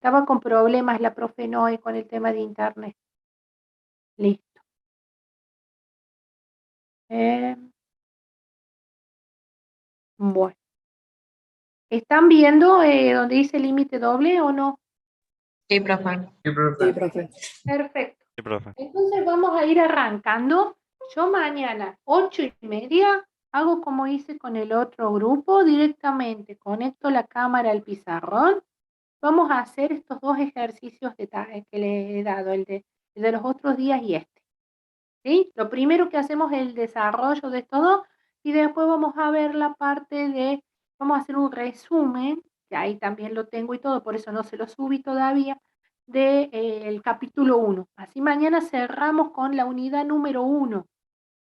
Estaba con problemas la profe Noe con el tema de internet. Listo. Bueno. ¿Están viendo donde dice límite doble o no? Sí, profe. Sí, profe. Sí, profe. Perfecto. Sí, profe. Entonces vamos a ir arrancando. Yo mañana, 8:30, hago como hice con el otro grupo, directamente conecto la cámara al pizarrón. Vamos a hacer estos dos ejercicios que le he dado, el de los otros días y este. ¿Sí? Lo primero que hacemos es el desarrollo de estos dos y después vamos a ver la parte de, vamos a hacer un resumen, que ahí también lo tengo y todo, por eso no se lo subí todavía, del capítulo 1. Así mañana cerramos con la unidad número 1.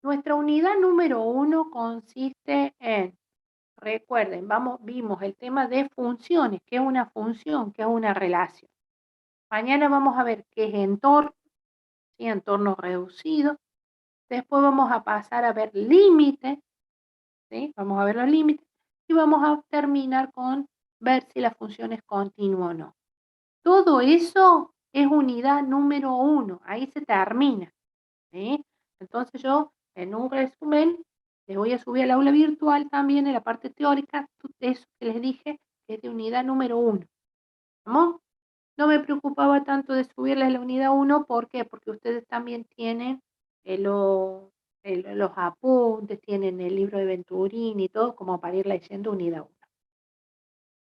Nuestra unidad número 1 consiste en, recuerden, vimos el tema de funciones, qué es una función, qué es una relación. Mañana vamos a ver qué es entorno, ¿sí? Entorno reducido. Después vamos a pasar a ver límites, ¿sí? Vamos a ver los límites y vamos a terminar con ver si la función es continua o no. Todo eso es unidad número 1, ahí se termina, ¿sí? Entonces yo, en un resumen, les voy a subir al aula virtual también en la parte teórica, eso que les dije, que es de unidad número 1. ¿Vamos? No me preocupaba tanto de subirles la unidad 1, ¿por qué? Porque ustedes también tienen los apuntes, tienen el libro de Venturini y todo, como para ir leyendo unidad 1.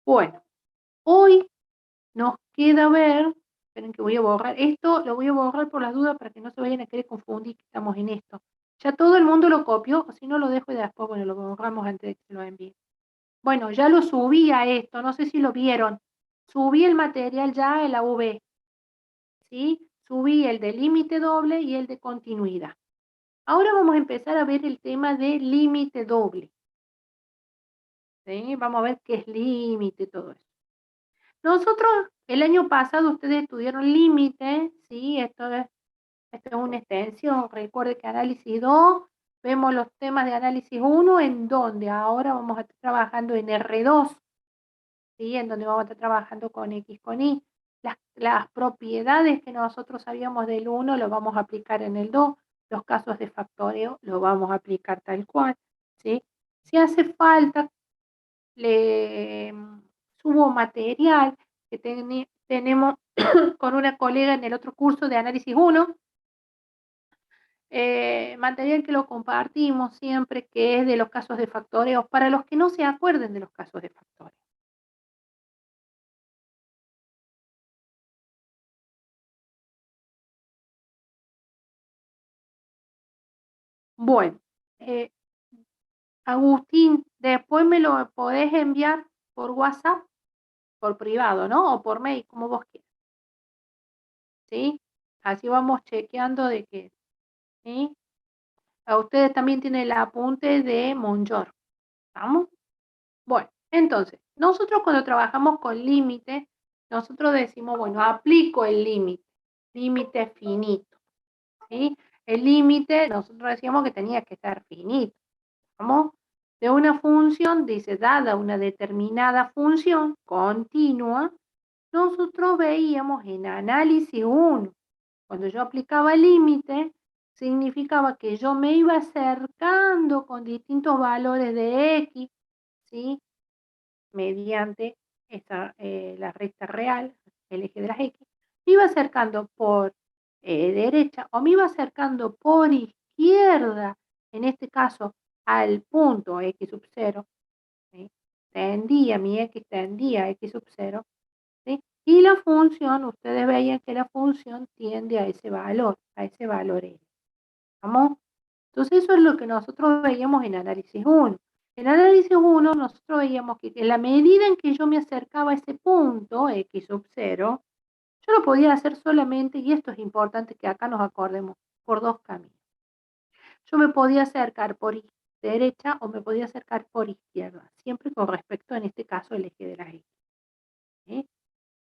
Bueno, hoy nos queda ver, esperen que voy a borrar, esto lo voy a borrar por las dudas para que no se vayan a querer confundir que estamos en esto. Ya todo el mundo lo copió, o si no lo dejo y después, bueno, lo borramos antes de que se lo envíe. Bueno, ya lo subí a esto, no sé si lo vieron. Subí el material ya en la UV, ¿sí? Subí el de límite doble y el de continuidad. Ahora vamos a empezar a ver el tema de límite doble, ¿sí? Vamos a ver qué es límite, todo eso. Nosotros, el año pasado, ustedes estudiaron límite, ¿sí? Esto es una extensión. Recuerde que análisis 2, vemos los temas de análisis 1, en donde ahora vamos a estar trabajando en R2, ¿sí? En donde vamos a estar trabajando con X, con Y. Las propiedades que nosotros sabíamos del 1 lo vamos a aplicar en el 2, los casos de factoreo lo vamos a aplicar tal cual, ¿sí? Si hace falta, le subo material que tenemos con una colega en el otro curso de análisis 1, material que lo compartimos siempre, que es de los casos de factoreo, para los que no se acuerden de los casos de factoreo. Bueno, Agustín, después me lo podés enviar por WhatsApp, por privado, ¿no? O por mail, como vos quieras. ¿Sí? Así vamos chequeando de que, ¿sí? A ustedes también tienen el apunte de Monjor. ¿Estamos? Bueno, entonces, nosotros cuando trabajamos con límite, nosotros decimos, bueno, aplico el límite finito, ¿sí? El límite, nosotros decíamos que tenía que estar finito, ¿vamos? De una función, dice, dada una determinada función continua, nosotros veíamos en análisis 1, cuando yo aplicaba el límite, significaba que yo me iba acercando con distintos valores de X, ¿sí? Mediante la recta real, el eje de las X, me iba acercando por derecha o me iba acercando por izquierda, en este caso al punto X sub 0, ¿sí? Mi X tendía a X sub 0, ¿sí? Y la función, ustedes veían que la función tiende a ese valor L. ¿Vamos? Entonces eso es lo que nosotros veíamos en análisis 1. En análisis 1 nosotros veíamos que en la medida en que yo me acercaba a ese punto, X sub 0, yo lo podía hacer solamente, y esto es importante que acá nos acordemos, por dos caminos. Yo me podía acercar por derecha o me podía acercar por izquierda, siempre con respecto, en este caso, al eje de la X, ¿sí?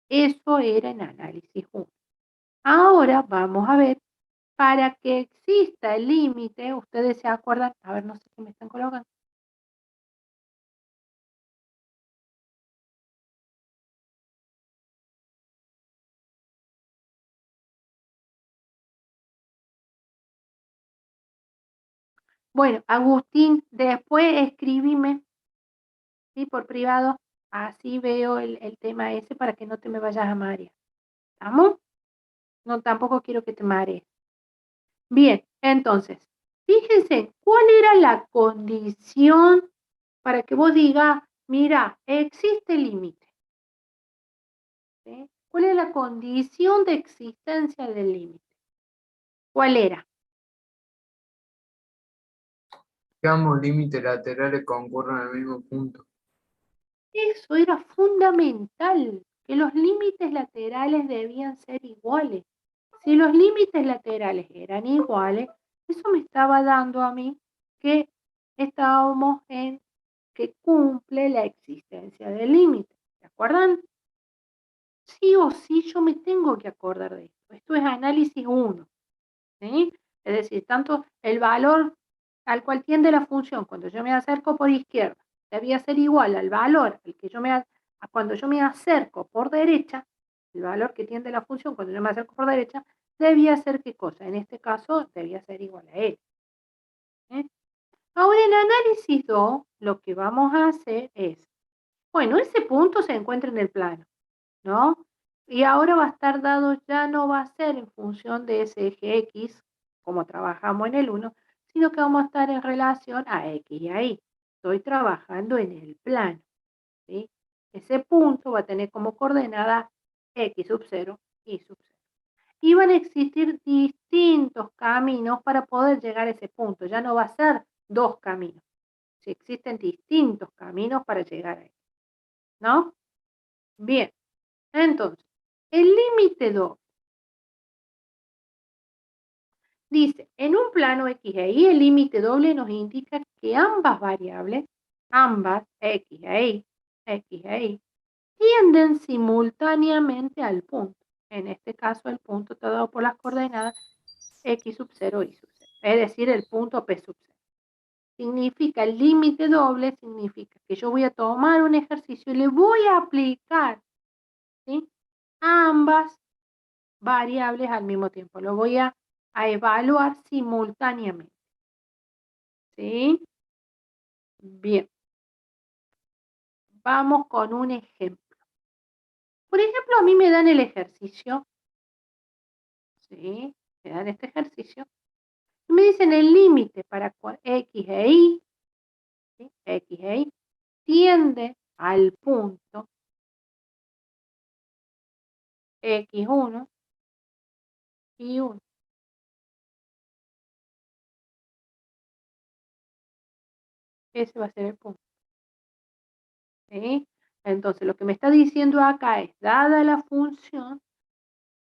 Eso era en análisis 1. Ahora vamos a ver, para que exista el límite, ustedes se acuerdan, a ver, no sé qué me están colocando. Bueno, Agustín, después escribime, ¿sí? Por privado, así veo el tema ese para que no te me vayas a marear. ¿Estamos? No, tampoco quiero que te marees. Bien, entonces, fíjense, ¿cuál era la condición para que vos digas, mira, existe límite? ¿Sí? ¿Cuál es la condición de existencia del límite? ¿Cuál era? Que ambos límites laterales concurran al mismo punto. Eso era fundamental, que los límites laterales debían ser iguales. Si los límites laterales eran iguales, eso me estaba dando a mí que estábamos en que cumple la existencia del límite. ¿Se acuerdan? Sí o sí yo me tengo que acordar de esto. Esto es análisis 1. ¿Sí? Es decir, tanto el valor al cual tiende la función cuando yo me acerco por izquierda debía ser igual al valor al que cuando yo me acerco por derecha, el valor que tiende la función cuando yo me acerco por derecha debía ser qué cosa, en este caso debía ser igual a él. ¿Eh? Ahora en análisis 2 lo que vamos a hacer es, bueno, ese punto se encuentra en el plano, ¿no? Y ahora va a estar dado, ya no va a ser en función de ese eje X, como trabajamos en el 1, sino que vamos a estar en relación a X y a Y. Estoy trabajando en el plano, ¿sí? Ese punto va a tener como coordenada X sub 0 y sub 0. Y van a existir distintos caminos para poder llegar a ese punto. Ya no va a ser dos caminos. Si existen distintos caminos para llegar ahí, ¿no? Bien, entonces, el límite 2 dice, en un plano X e Y, el límite doble nos indica que ambas variables, ambas X e Y, tienden simultáneamente al punto. En este caso, el punto está dado por las coordenadas X sub 0 y sub 0, es decir, el punto P sub 0. Significa el límite doble, significa que yo voy a tomar un ejercicio y le voy a aplicar, ¿sí?, ambas variables al mismo tiempo. Lo voy a evaluar simultáneamente. ¿Sí? Bien. Vamos con un ejemplo. Por ejemplo, a mí me dan el ejercicio, ¿sí? Me dan este ejercicio. Y me dicen el límite para X e Y, ¿sí? X e Y, tiende al punto X1 y 1. Ese va a ser el punto. ¿Sí? Entonces, lo que me está diciendo acá es, dada la función,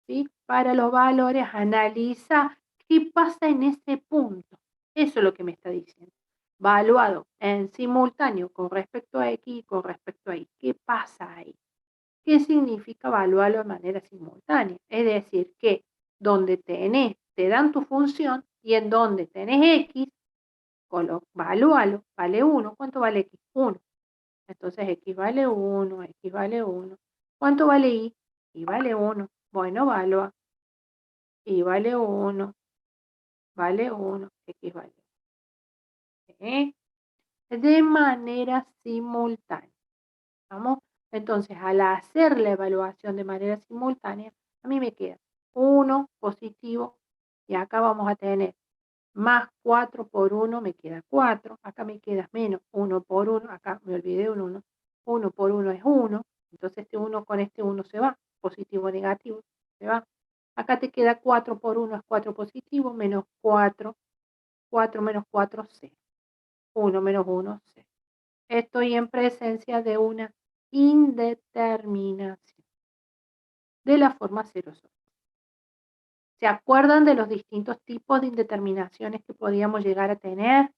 ¿sí?, para los valores, analiza qué pasa en ese punto. Eso es lo que me está diciendo. Valuado en simultáneo con respecto a X y con respecto a Y. ¿Qué pasa ahí? ¿Qué significa evaluarlo de manera simultánea? Es decir, que donde te dan tu función y en donde tenés X, evalúalo, vale 1. ¿Cuánto vale X? 1. Entonces X vale 1, X vale 1. ¿Cuánto vale Y? Y vale 1. Bueno, evalúa. Y vale 1, X vale 1. ¿Sí? De manera simultánea. ¿Vamos? Entonces, al hacer la evaluación de manera simultánea, a mí me queda 1 positivo y acá vamos a tener más 4 por 1, me queda 4, acá me queda menos 1 por 1, acá me olvidé un 1, 1 por 1 es 1, entonces este 1 con este 1 se va, positivo negativo, se va. Acá te queda 4 por 1 es 4 positivo, menos 4, 4 menos 4, 0. 1 menos 1, 0. Estoy en presencia de una indeterminación de la forma 0 solo. ¿Se acuerdan de los distintos tipos de indeterminaciones que podíamos llegar a tener?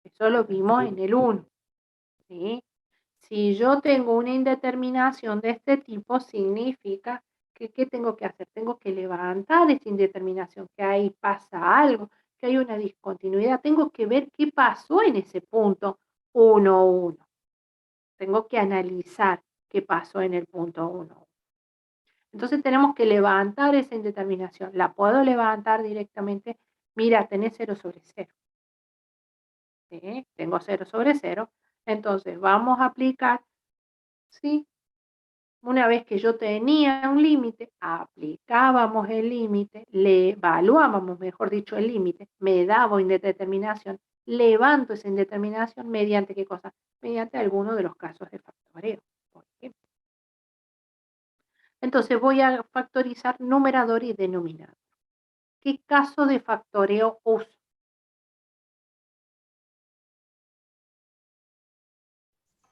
Eso lo vimos en el 1. ¿Sí? Si yo tengo una indeterminación de este tipo, significa que ¿qué tengo que hacer? Tengo que levantar esa indeterminación, que ahí pasa algo, que hay una discontinuidad. Tengo que ver qué pasó en ese punto 1, 1. Tengo que analizar qué pasó en el punto 1. Entonces tenemos que levantar esa indeterminación. La puedo levantar directamente. Mira, tenés 0 sobre 0. ¿sí? Tengo 0 sobre 0. Entonces vamos a aplicar, ¿sí? Una vez que yo tenía un límite, aplicábamos el límite, le evaluábamos, mejor dicho, el límite, me daba una indeterminación, levanto esa indeterminación mediante ¿qué cosa? Mediante alguno de los casos de factoreo, por ejemplo. Entonces voy a factorizar numerador y denominador. ¿Qué caso de factoreo uso?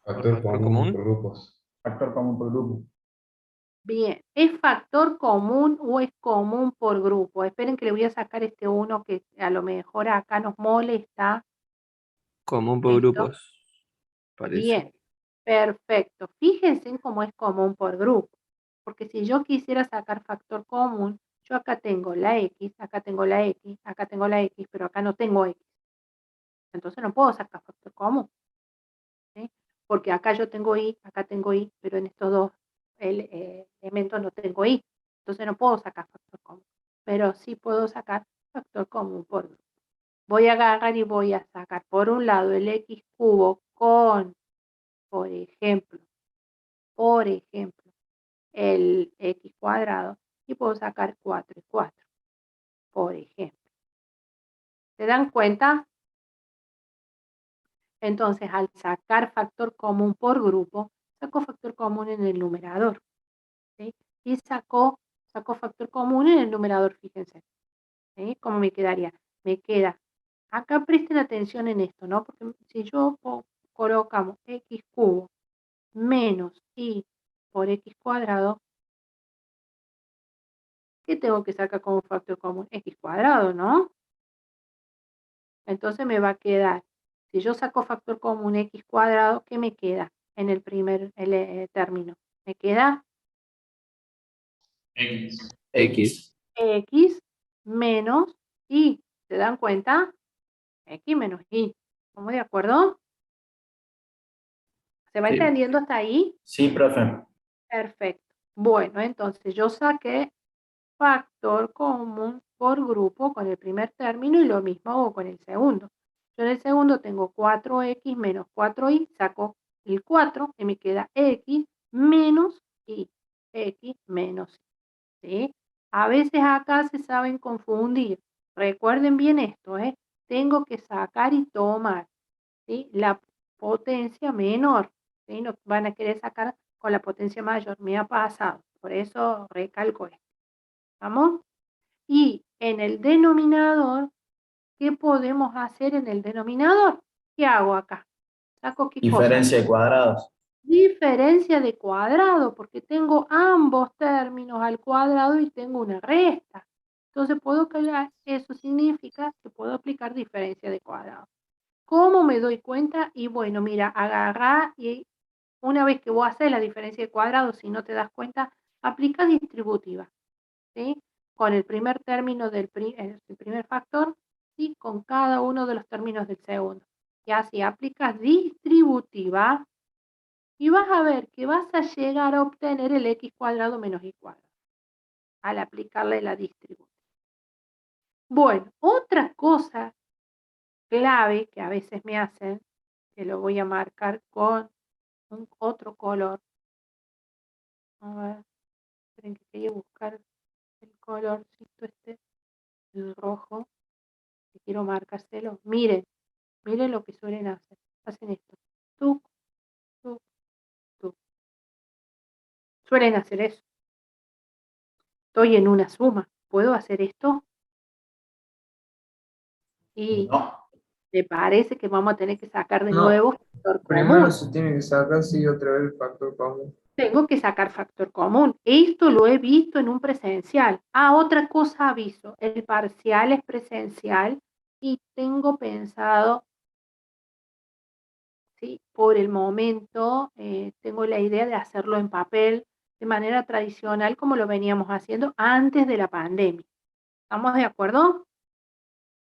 Factor común por grupos. Factor común por grupo. Bien, ¿es factor común o es común por grupo? Esperen que le voy a sacar este uno que a lo mejor acá nos molesta. Común por ¿Listo? grupos, parece. Bien, perfecto. Fíjense en cómo es común por grupo. Porque si yo quisiera sacar factor común, yo acá tengo la X, acá tengo la X, acá tengo la X, pero acá no tengo X. Entonces no puedo sacar factor común. ¿Sí? Porque acá yo tengo Y, acá tengo Y, pero en estos dos elementos no tengo Y. Entonces no puedo sacar factor común. Pero sí puedo sacar factor común por grupo. Voy a agarrar y voy a sacar por un lado el X cubo con, por ejemplo, el X cuadrado y puedo sacar 4 y 4, por ejemplo. ¿Se dan cuenta? Entonces, al sacar factor común por grupo, saco factor común en el numerador. ¿Sí? Y saco factor común en el numerador, fíjense. ¿Sí? ¿Cómo me quedaría? Me queda, acá presten atención en esto, ¿no? Porque si yo colocamos X cubo menos Y por X cuadrado, ¿qué tengo que sacar como factor común? X cuadrado, ¿no? Entonces me va a quedar, si yo saco factor común X cuadrado, ¿qué me queda en el primer término? Me queda X. X. X menos Y. ¿Se dan cuenta? X menos Y. ¿Estamos de acuerdo? ¿Se va Sí. entendiendo hasta ahí? Sí, profe. Perfecto. Bueno, entonces yo saqué factor común por grupo con el primer término y lo mismo hago con el segundo. Yo en el segundo tengo 4X menos 4Y, saco el 4 y me queda X menos Y. X menos Y. ¿Sí? A veces acá se saben confundir. Recuerden bien esto, ¿eh? Tengo que sacar y tomar, ¿sí? La potencia menor, ¿sí? No van a querer sacar con la potencia mayor. Me ha pasado. Por eso recalco esto. ¿Vamos? Y en el denominador, ¿qué podemos hacer en el denominador? ¿Qué hago acá? ¿Saco qué cosa? Diferencia de cuadrados. Diferencia de cuadrado, porque tengo ambos términos al cuadrado y tengo una resta. Entonces puedo calcular, eso significa que puedo aplicar diferencia de cuadrado. ¿Cómo me doy cuenta? Y bueno, mira, agarrá y una vez que vos haces la diferencia de cuadrado, si no te das cuenta, aplica distributiva. ¿Sí? Con el primer término del el primer factor y con cada uno de los términos del segundo. Y así aplicas distributiva y vas a ver que vas a llegar a obtener el x cuadrado menos y cuadrado al aplicarle la distributiva. Bueno, otra cosa clave que a veces me hacen, que lo voy a marcar con otro color. A ver, esperen que quería buscar el colorcito este, el rojo, que quiero marcárselo. Miren lo que suelen hacer. Hacen esto. Tuc, tuc, tuc. Suelen hacer eso. Estoy en una suma. ¿Puedo hacer esto? Y No. me parece que vamos a tener que sacar de No. nuevo factor Primero común. se tiene que sacar, sí, otra vez el factor común. Tengo que sacar factor común. Esto lo he visto en un presencial. Ah, otra cosa aviso. El parcial es presencial y tengo pensado, ¿sí? Por el momento, tengo la idea de hacerlo en papel de manera tradicional como lo veníamos haciendo antes de la pandemia. ¿Estamos de acuerdo?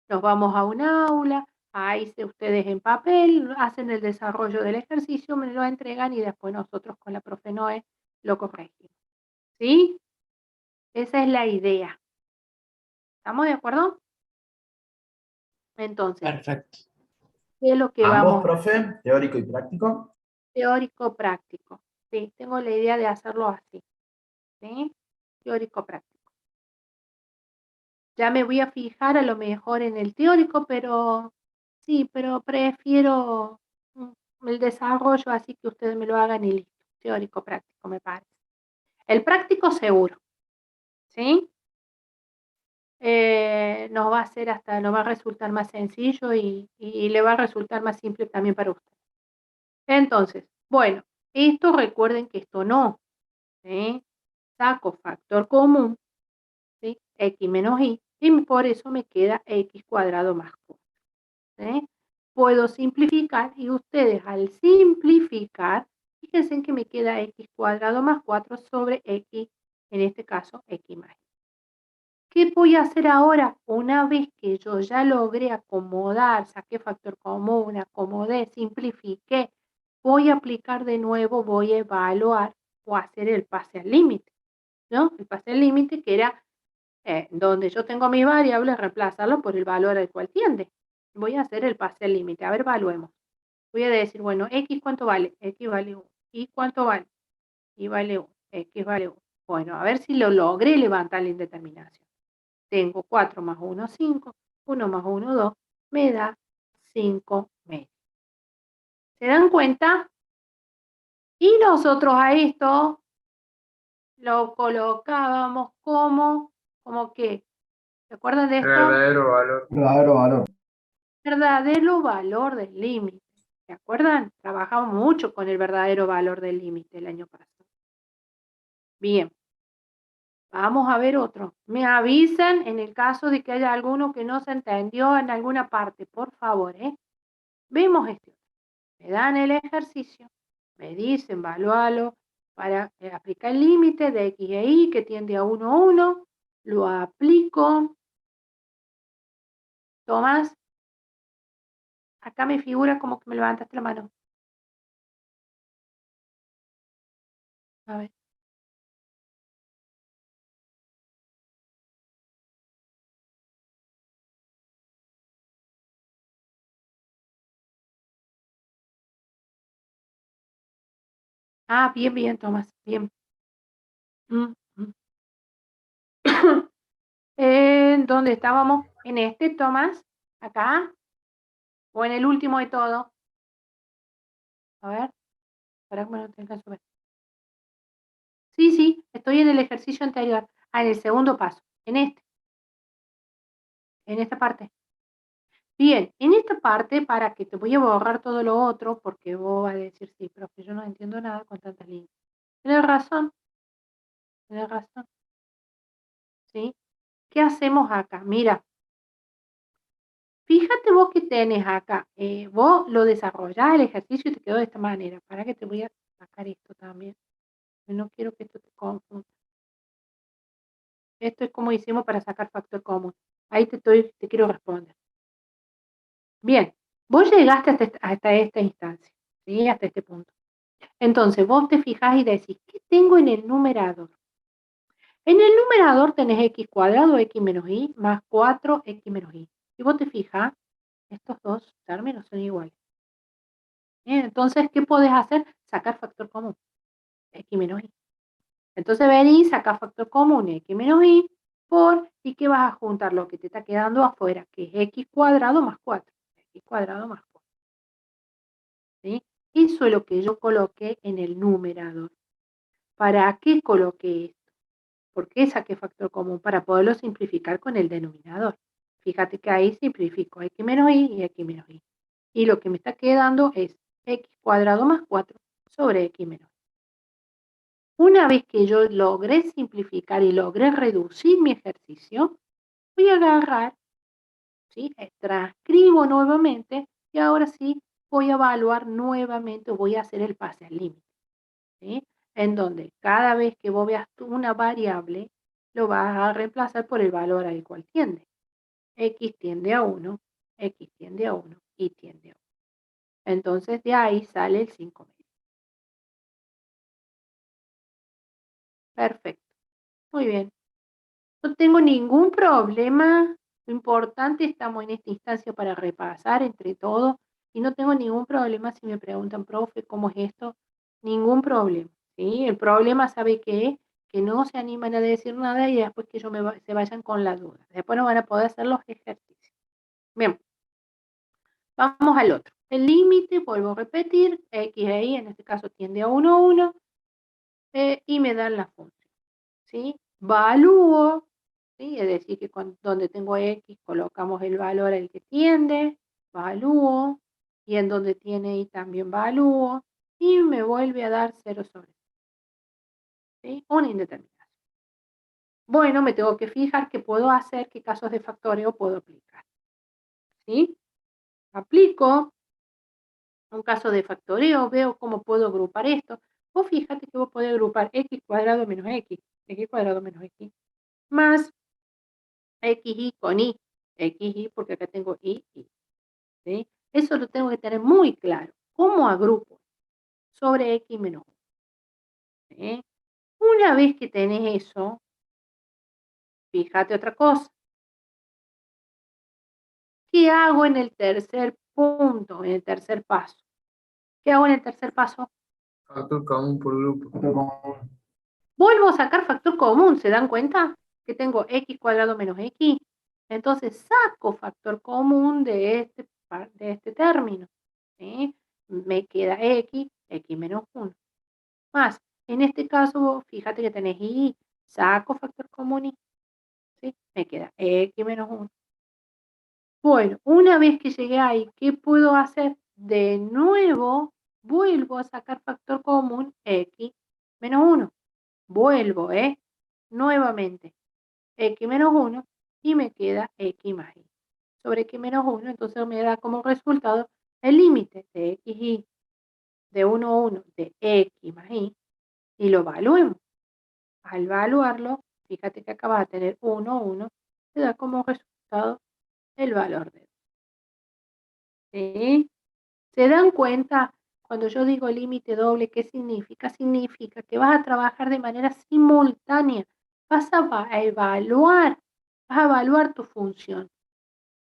Nos vamos a un aula, ahí ustedes en papel, hacen el desarrollo del ejercicio, me lo entregan y después nosotros con la profe Noé lo corregimos. ¿Sí? Esa es la idea. ¿Estamos de acuerdo? Entonces, Perfecto. ¿Qué es lo que Ambos, vamos? profe, teórico y práctico. Teórico práctico. Sí, tengo la idea de hacerlo así. ¿Sí? Teórico práctico. Ya me voy a fijar a lo mejor en el teórico, pero sí, pero prefiero el desarrollo así que ustedes me lo hagan y listo. Teórico práctico, me parece. El práctico seguro. ¿Sí? Nos va a hacer hasta, nos va a resultar más sencillo y le va a resultar más simple también para usted. Entonces, bueno, esto recuerden que esto no, ¿sí? Saco factor común, ¿sí? X menos Y, y por eso me queda X cuadrado más 4, ¿sí? Puedo simplificar y ustedes al simplificar, fíjense en que me queda X cuadrado más 4 sobre X, en este caso X más Y. ¿Qué voy a hacer ahora? Una vez que yo ya logré acomodar, saqué factor común, acomodé, simplifiqué, voy a aplicar de nuevo, voy a evaluar o hacer el pase al límite, ¿no? El pase al límite que era donde yo tengo mi variable, reemplazarlo por el valor al cual tiende. Voy a hacer el pase al límite. A ver, evaluemos. Voy a decir, bueno, X ¿cuánto vale? X vale 1. ¿Y cuánto vale? Y vale 1. X vale 1. Bueno, a ver si lo logré levantar la indeterminación. Tengo 4 más 1, 5, 1 más 1, 2, me da 5 medios. ¿Se dan cuenta? Y nosotros a esto lo colocábamos como ¿qué? ¿Se acuerdan de esto? Verdadero valor. Verdadero valor. Verdadero valor del límite. ¿Se acuerdan? Trabajamos mucho con el verdadero valor del límite el año pasado. Bien. Vamos a ver otro. Me avisan en el caso de que haya alguno que no se entendió en alguna parte, por favor, ¿eh? Vemos este. Me dan el ejercicio, me dicen, evalúalo para aplicar el límite de X e Y que tiende a 1, 1, lo aplico. Tomás, acá me figura como que me levantaste la mano. A ver. Ah, bien, bien, Tomás, bien. ¿En dónde estábamos? ¿En este, Tomás? ¿Acá? ¿O en el último de todo? A ver, para que me lo tenga que ver. Sí, sí, estoy en el ejercicio anterior. Ah, en el segundo paso. En este. En esta parte. Bien, en esta parte, para que te voy a borrar todo lo otro, porque vos vas a decir, sí, profe, yo no entiendo nada con tantas líneas. Tienes razón, tienes razón. ¿Sí? ¿Qué hacemos acá? Mira, fíjate vos que tenés acá. Vos lo desarrollás el ejercicio y te quedó de esta manera. Para que te voy a sacar esto también. No quiero que esto te confunda. Esto es como hicimos para sacar factor común. Ahí te quiero responder. Bien, vos llegaste hasta esta instancia, ¿sí? Hasta este punto. Entonces, vos te fijás y decís, ¿qué tengo en el numerador? En el numerador tenés x cuadrado, x menos y, más 4x menos y. Si vos te fijas, estos dos términos son iguales. Bien, entonces, ¿qué podés hacer? Sacar factor común, x menos y. Entonces, venís, sacás factor común, x menos y, ¿y qué vas a juntar? Lo que te está quedando afuera, que es x cuadrado más 4. X cuadrado más 4. ¿Sí? Eso es lo que yo coloqué en el numerador. ¿Para qué coloqué esto? ¿Por qué saqué factor común? Para poderlo simplificar con el denominador. Fíjate que ahí simplifico x menos y x menos y. Y lo que me está quedando es x cuadrado más 4 sobre x menos y. Una vez que yo logré simplificar y logré reducir mi ejercicio, voy a agarrar, ¿sí? Transcribo nuevamente y ahora sí voy a evaluar nuevamente, voy a hacer el pase al límite, ¿sí? En donde cada vez que vos veas una variable, lo vas a reemplazar por el valor al cual tiende. X tiende a 1, X tiende a 1 y tiende a 1. Entonces de ahí sale el 5 medio. Perfecto. Muy bien. No tengo ningún problema. Lo importante, estamos en esta instancia para repasar entre todos Y no tengo ningún problema si me preguntan, profe, ¿cómo es esto? Ningún problema, ¿sí? El problema, ¿sabe qué es? Que no se animan a decir nada y después que se vayan con la duda. Después no van a poder hacer los ejercicios. Bien, vamos al otro. El límite, vuelvo a repetir, x e y en este caso tiende a 1, 1, y me dan la función, ¿sí? Valúo, ¿sí? Es decir, que donde tengo x colocamos el valor al que tiende, valúo, y en donde tiene y también valúo, y me vuelve a dar 0 sobre 0, ¿sí? Una indeterminación. Bueno, me tengo que fijar qué puedo hacer, qué casos de factoreo puedo aplicar, ¿sí? Aplico un caso de factoreo, veo cómo puedo agrupar esto. Vos fíjate que vos podés agrupar x cuadrado menos x cuadrado menos x, más xy con y, porque acá tengo y, ¿sí? Eso lo tengo que tener muy claro. ¿Cómo agrupo? Sobre x menos 1. ¿Sí? Una vez que tenés eso, fíjate otra cosa. ¿Qué hago en el tercer punto, en el tercer paso? ¿Qué hago en el tercer paso? Factor común por grupo. Vuelvo a sacar factor común, ¿se dan cuenta? Que tengo x cuadrado menos x. Entonces saco factor común de este término, ¿sí? Me queda x menos 1. Más, en este caso, fíjate que tenés y, saco factor común y, ¿sí? Me queda x menos 1. Bueno, una vez que llegué ahí, ¿qué puedo hacer? De nuevo, vuelvo a sacar factor común x menos 1. Vuelvo, nuevamente, x menos 1 y me queda x más y. Sobre x menos 1, entonces me da como resultado el límite de x y de 1 a 1 de x más y lo evaluemos. Al evaluarlo, fíjate que acá vas a tener 1, 1, te da como resultado el valor de 2. ¿Sí? ¿Se dan cuenta? Cuando yo digo límite doble, ¿qué significa? Significa que vas a trabajar de manera simultánea. Vas a evaluar tu función.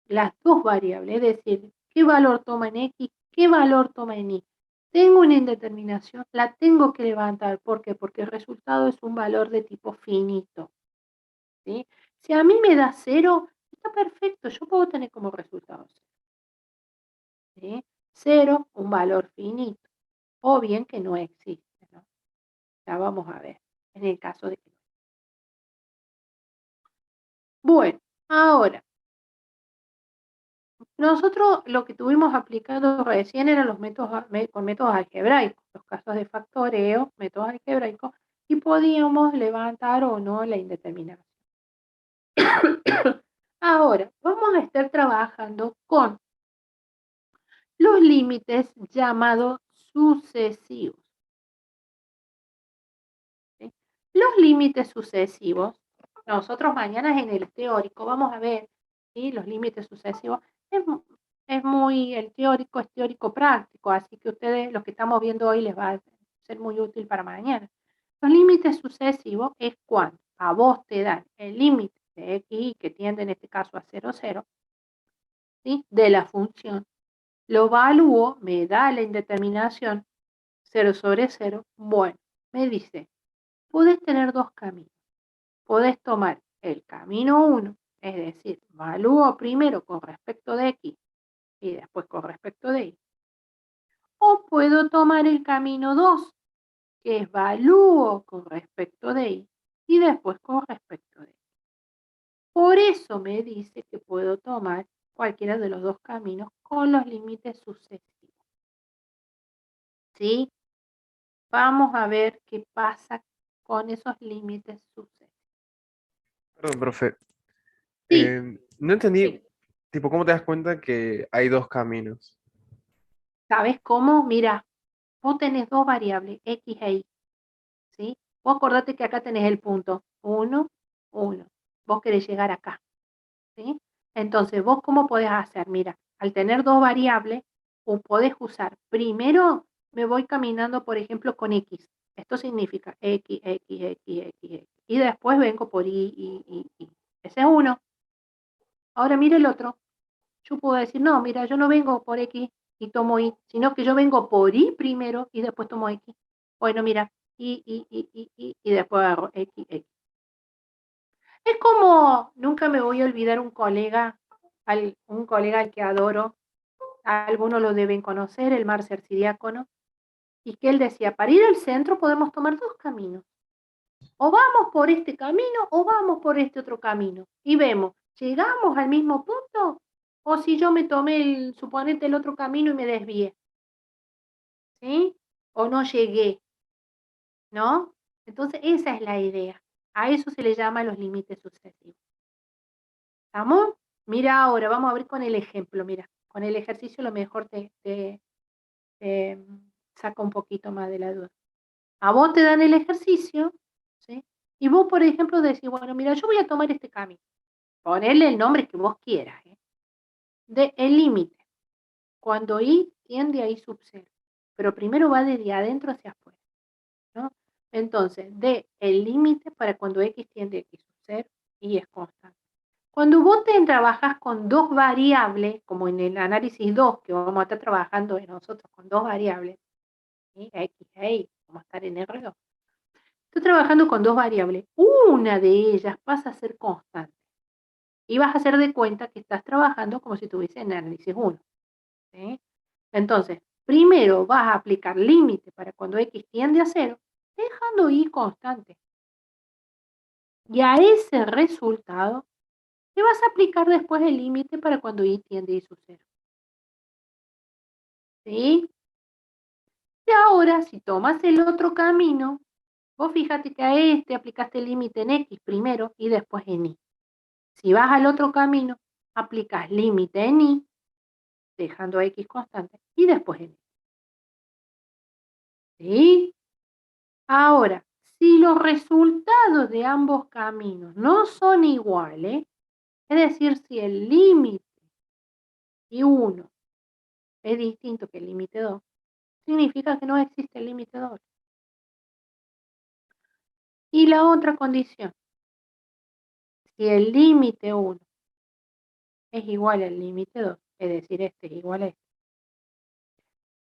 Las dos variables, es decir, qué valor toma en X, qué valor toma en Y. Tengo una indeterminación, la tengo que levantar. ¿Por qué? Porque el resultado es un valor de tipo finito, ¿sí? Si a mí me da 0, está perfecto, yo puedo tener como resultado 0. ¿Sí? 0, un valor finito, o bien que no existe, ¿no? Ya vamos a ver, en el caso de que no. Bueno, ahora, nosotros lo que tuvimos aplicado recién eran los métodos, con métodos algebraicos, los casos de factoreo, métodos algebraicos, y podíamos levantar o no la indeterminación. Ahora, vamos a estar trabajando con los límites llamados sucesivos. ¿Sí? Los límites sucesivos, nosotros mañana en el teórico vamos a ver, ¿sí? Los límites sucesivos. El teórico es teórico práctico, así que ustedes, los que estamos viendo hoy, les va a ser muy útil para mañana. Los límites sucesivos es cuando a vos te dan el límite de x, que tiende en este caso a 0, 0, ¿sí? De la función. Lo evalúo, me da la indeterminación 0 sobre 0. Bueno, me dice, podés tener dos caminos. Podés tomar el camino 1, es decir, evalúo primero con respecto de x y después con respecto de y. O puedo tomar el camino 2, que es evalúo con respecto de y después con respecto de y. Por eso me dice que puedo tomar cualquiera de los dos caminos con los límites sucesivos. ¿Sí? Vamos a ver qué pasa con esos límites sucesivos. Perdón, profe. Sí, No entendí, sí. tipo, ¿cómo te das cuenta que hay dos caminos? ¿Sabes cómo? Mira, vos tenés dos variables, x e y, ¿sí? Vos acordate que acá tenés el punto 1, 1. Vos querés llegar acá, ¿sí? Entonces, ¿vos cómo podés hacer? Mira, al tener dos variables, podés usar, primero me voy caminando, por ejemplo, con x. Esto significa x, x, x, x, x. Y después vengo por y. Ese es uno. Ahora mira el otro. Yo puedo decir, no, mira, yo no vengo por x, y tomo y, sino que yo vengo por y primero y después tomo x. Bueno, mira, y después agarro x. Es como, nunca me voy a olvidar un colega al que adoro, algunos lo deben conocer, el Marcer Siriácono, y que él decía, para ir al centro podemos tomar dos caminos. O vamos por este camino o vamos por este otro camino. Y vemos, ¿llegamos al mismo punto? O si yo me tomé, suponete, el otro camino y me desvié. ¿Sí? O no llegué. ¿No? Entonces, esa es la idea. A eso se le llama los límites sucesivos. ¿Estamos? Mira ahora, vamos a ver con el ejemplo. Mira, con el ejercicio a lo mejor te saca un poquito más de la duda. A vos te dan el ejercicio, ¿sí? Y vos, por ejemplo, decís, bueno, mira, yo voy a tomar este camino. Ponerle el nombre que vos quieras. De el límite. Cuando y tiende a y sub 0. Pero primero va desde adentro hacia afuera, ¿no? Entonces, de el límite para cuando x tiende a x sub 0 y es constante. Cuando vos trabajas con dos variables, como en el análisis 2, que vamos a estar trabajando nosotros con dos variables, ¿sí? X e Y, vamos a estar en R2. Estoy trabajando con dos variables. Una de ellas pasa a ser constante. Y vas a hacer de cuenta que estás trabajando como si estuviese en análisis 1. ¿Sí? Entonces, primero vas a aplicar límite para cuando x tiende a 0, dejando y constante. Y a ese resultado le vas a aplicar después el límite para cuando y tiende a y sub 0. ¿Sí? Y ahora, si tomas el otro camino, vos fíjate que a este aplicaste el límite en x primero y después en y. Si vas al otro camino, aplicas límite en y, dejando a x constante, y después en y. ¿Sí? Ahora, si los resultados de ambos caminos no son iguales, es decir, si el límite y 1 es distinto que el límite 2, significa que no existe el límite 2. Y la otra condición, si el límite 1 es igual al límite 2, es decir, este es igual a este,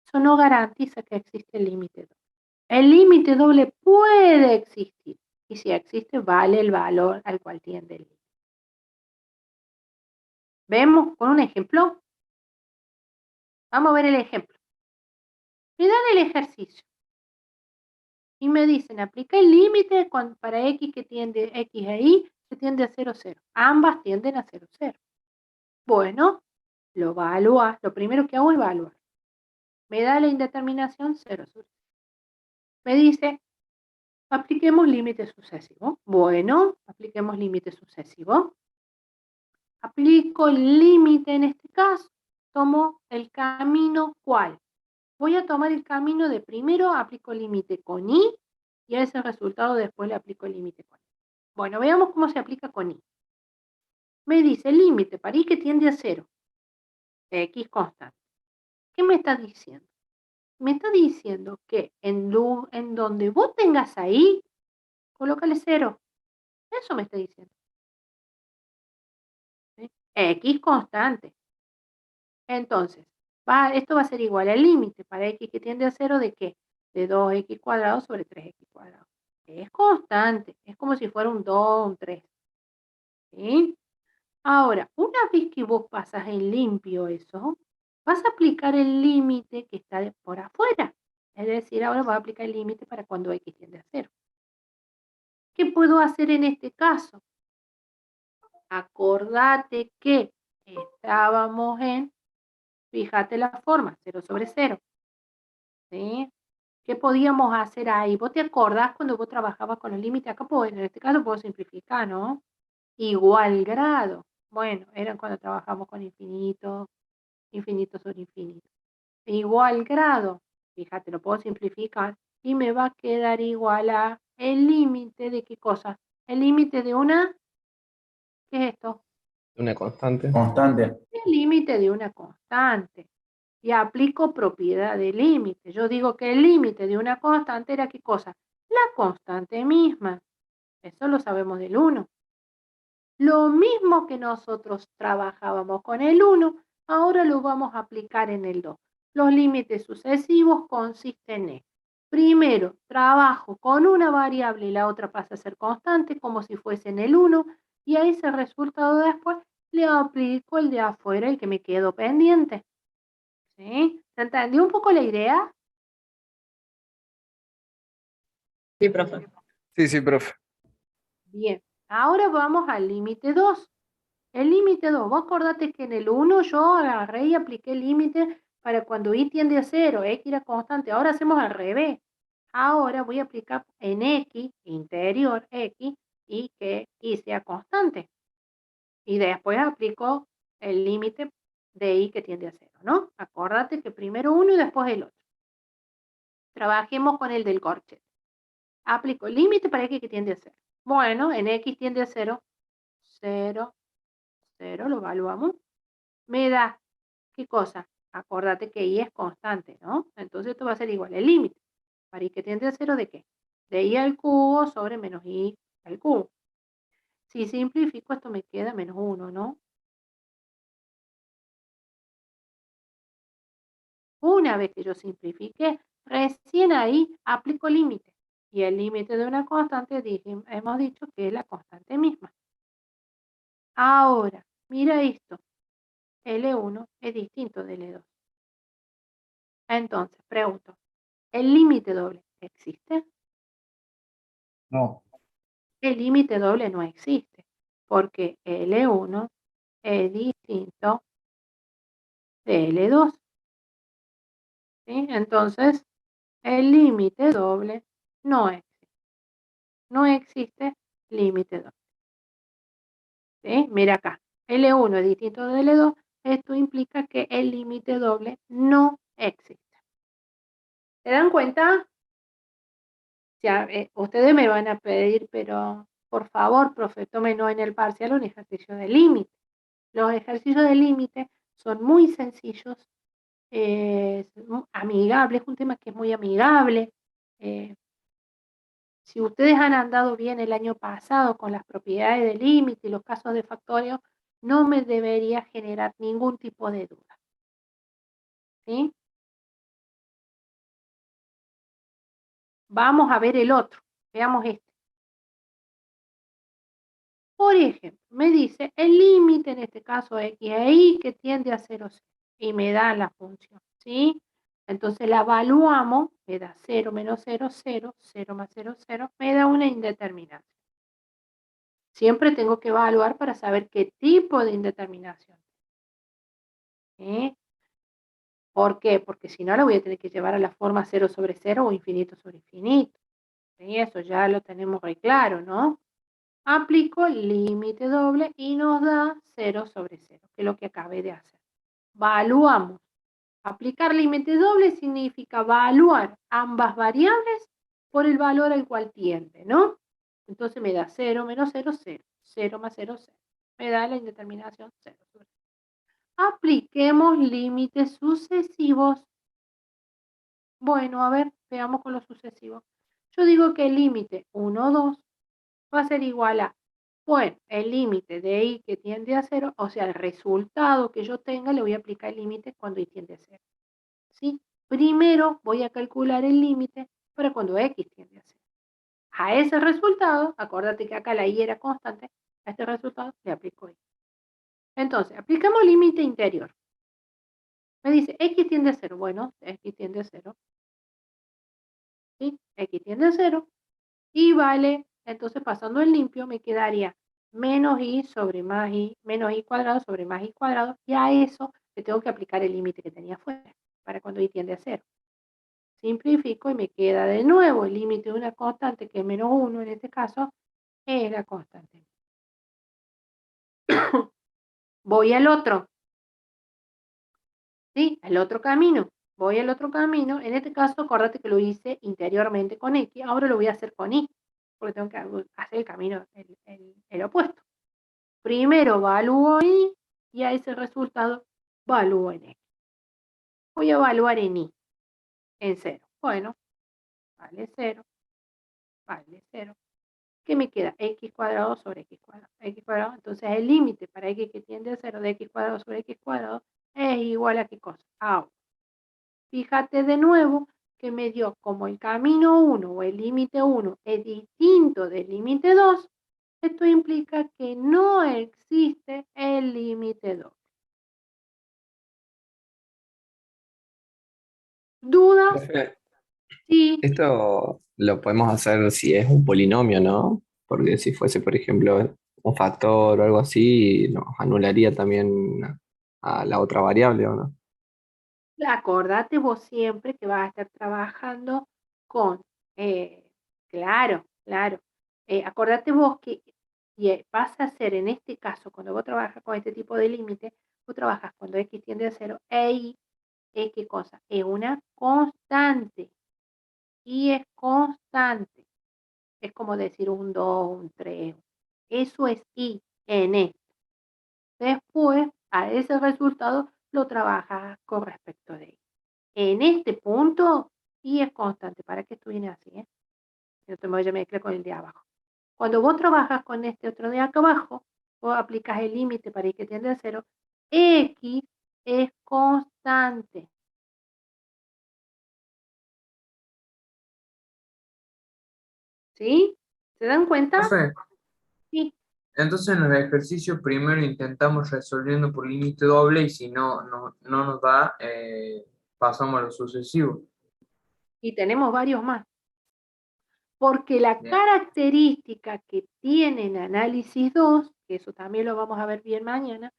eso no garantiza que existe el límite 2. El límite doble puede existir, y si existe, vale el valor al cual tiende el límite. ¿Vemos con un ejemplo? Vamos a ver el ejemplo. Me dan el ejercicio y me dicen, aplica el límite para x que tiende, x e y, que tiende a 0, 0. Ambas tienden a 0, 0. Bueno, lo evalúa. Lo primero que hago es evaluar. Me da la indeterminación 0, 0. Me dice, apliquemos límite sucesivo. Bueno, apliquemos límite sucesivo. Aplico el límite en este caso. Tomo el camino, ¿cuál? Voy a tomar el camino de primero aplico el límite con y a ese resultado después le aplico el límite con y. Bueno, veamos cómo se aplica con y. Me dice el límite para y que tiende a 0, x constante. ¿Qué me está diciendo? Me está diciendo que en donde vos tengas ahí, colócale 0. Eso me está diciendo. ¿Sí? X constante. Entonces, esto va a ser igual al límite para x que tiende a 0 de ¿qué? De 2x cuadrado sobre 3x cuadrado. Es constante, es como si fuera un 2 un 3. ¿Sí? Ahora, una vez que vos pasas en limpio eso, vas a aplicar el límite que está por afuera. Es decir, ahora voy a aplicar el límite para cuando x tiende a 0. ¿Qué puedo hacer en este caso? Acordate que estábamos en, fíjate la forma, 0 sobre 0. ¿Sí? ¿Qué podíamos hacer ahí? ¿Vos te acordás cuando vos trabajabas con los límites? Acá en este caso puedo simplificar, ¿no? Igual grado. Bueno, eran cuando trabajamos con infinito, infinito sobre infinito. Igual grado. Fíjate, lo puedo simplificar y me va a quedar igual a el límite de qué cosa. El límite de una, ¿qué es esto? Una constante. Constante. El límite de una constante. Y aplico propiedad de límite. Yo digo que el límite de una constante era ¿qué cosa? La constante misma. Eso lo sabemos del 1. Lo mismo que nosotros trabajábamos con el 1, ahora lo vamos a aplicar en el 2. Los límites sucesivos consisten en, primero, trabajo con una variable y la otra pasa a ser constante, como si fuese en el 1, y a ese resultado después le aplico el de afuera, el que me quedó pendiente. ¿Sí? ¿Se entendió un poco la idea? Sí, profe. Sí, profe. Bien, ahora vamos al límite 2. El límite 2, vos acordate que en el 1 yo agarré y apliqué el límite para cuando y tiende a 0, x era constante. Ahora hacemos al revés. Ahora voy a aplicar en x, interior x, y que y sea constante. Y después aplico el límite de y que tiende a 0, ¿no? Acordate que primero uno y después el otro. Trabajemos con el del corchete. Aplico el límite para x que tiende a 0. Bueno, en x tiende a 0, 0, 0, lo evaluamos. Me da, ¿qué cosa? Acordate que y es constante, ¿no? Entonces esto va a ser igual, el límite. ¿Para y que tiende a 0 de qué? De y al cubo sobre menos y al cubo. Si simplifico, esto me queda menos 1, ¿no? Una vez que yo simplifique, recién ahí aplico límite. Y el límite de una constante hemos dicho que es la constante misma. Ahora, mira esto. L1 es distinto de L2. Entonces, pregunto, ¿el límite doble existe? No. El límite doble no existe, porque L1 es distinto de L2. ¿Sí? Entonces, el límite doble no existe. No existe límite doble. ¿Sí? Mira acá, L1 es distinto de L2. Esto implica que el límite doble no existe. ¿Se dan cuenta? Ustedes me van a pedir, pero por favor, profe, tómenos en el parcial un ejercicio de límite. Los ejercicios de límite son muy sencillos, amigables, es un tema que es muy amigable. Si ustedes han andado bien el año pasado con las propiedades de límite y los casos de factorio, no me debería generar ningún tipo de duda. ¿Sí? Vamos a ver el otro. Veamos este. Por ejemplo, me dice el límite, en este caso x e y, que tiende a 0, 0. Y me da la función, ¿sí? Entonces la evaluamos, me da 0 menos 0, 0, 0 más 0, 0, me da una indeterminación. Siempre tengo que evaluar para saber qué tipo de indeterminación. ¿Sí? ¿Por qué? Porque si no la voy a tener que llevar a la forma 0 sobre 0 o infinito sobre infinito. ¿Sí? Eso ya lo tenemos muy claro, ¿no? Aplico el límite doble y nos da 0 sobre 0, que es lo que acabé de hacer. Evaluamos. Aplicar límite doble significa evaluar ambas variables por el valor al cual tiende, ¿no? Entonces me da 0 menos 0, 0. 0 más 0, 0. Me da la indeterminación 0 sobre 0. Apliquemos límites sucesivos. Bueno, a ver, veamos con los sucesivos. Yo digo que el límite 1, 2 va a ser igual a, bueno, el límite de y que tiende a 0, o sea, el resultado que yo tenga, le voy a aplicar el límite cuando y tiende a 0. ¿Sí? Primero voy a calcular el límite para cuando x tiende a 0. A ese resultado, acuérdate que acá la y era constante, a este resultado le aplico y. Entonces, aplicamos límite interior. Me dice, x tiende a 0. Bueno, x tiende a 0. ¿Sí? X tiende a 0. Y vale, entonces pasando el limpio me quedaría menos y sobre más y, menos y cuadrado sobre más y cuadrado. Y a eso le tengo que aplicar el límite que tenía afuera, para cuando y tiende a 0. Simplifico y me queda de nuevo el límite de una constante que es menos 1, en este caso, es la constante. Voy al otro. ¿Sí? Al otro camino. Voy al otro camino. En este caso, acuérdate que lo hice interiormente con X. Ahora lo voy a hacer con Y. Porque tengo que hacer el camino, el opuesto. Primero evalúo Y y a ese resultado evalúo en X. Voy a evaluar en Y. En 0. Bueno, vale 0. Vale 0. ¿Qué me queda? X cuadrado sobre X cuadrado. X cuadrado. Entonces el límite para X que tiende a 0 de X cuadrado sobre X cuadrado es igual a ¿qué cosa? A 1. Fíjate de nuevo que me dio como el camino 1 o el límite 1 es distinto del límite 2, esto implica que no existe el límite 2. ¿Dudas? Profe, Sí. esto lo podemos hacer si es un polinomio, ¿no? Porque si fuese, por ejemplo, un factor o algo así, nos anularía también a la otra variable, ¿o no? Acordate vos siempre que vas a estar trabajando con, claro, claro. Acordate vos que vas a hacer en este caso, cuando vos trabajas con este tipo de límite, vos trabajas cuando x tiende a 0 e y es qué cosa, es una constante. Y es constante. Es como decir un 2, un 3. Eso es y en esto. Después, a ese resultado lo trabajas con respecto de y. En este punto, y es constante. ¿Para qué esto viene así? No te me voy a mezclar con el de abajo. Cuando vos trabajas con este otro de acá abajo, vos aplicas el límite para y que tiende a 0, x es constante. ¿Sí? ¿Se dan cuenta? Profe, Sí. entonces en los ejercicios primero intentamos resolviendo por límite doble y si no nos da, pasamos a lo sucesivo. Y tenemos varios más. Porque la Bien. característica que tiene en análisis 2, que eso también lo vamos a ver bien mañana,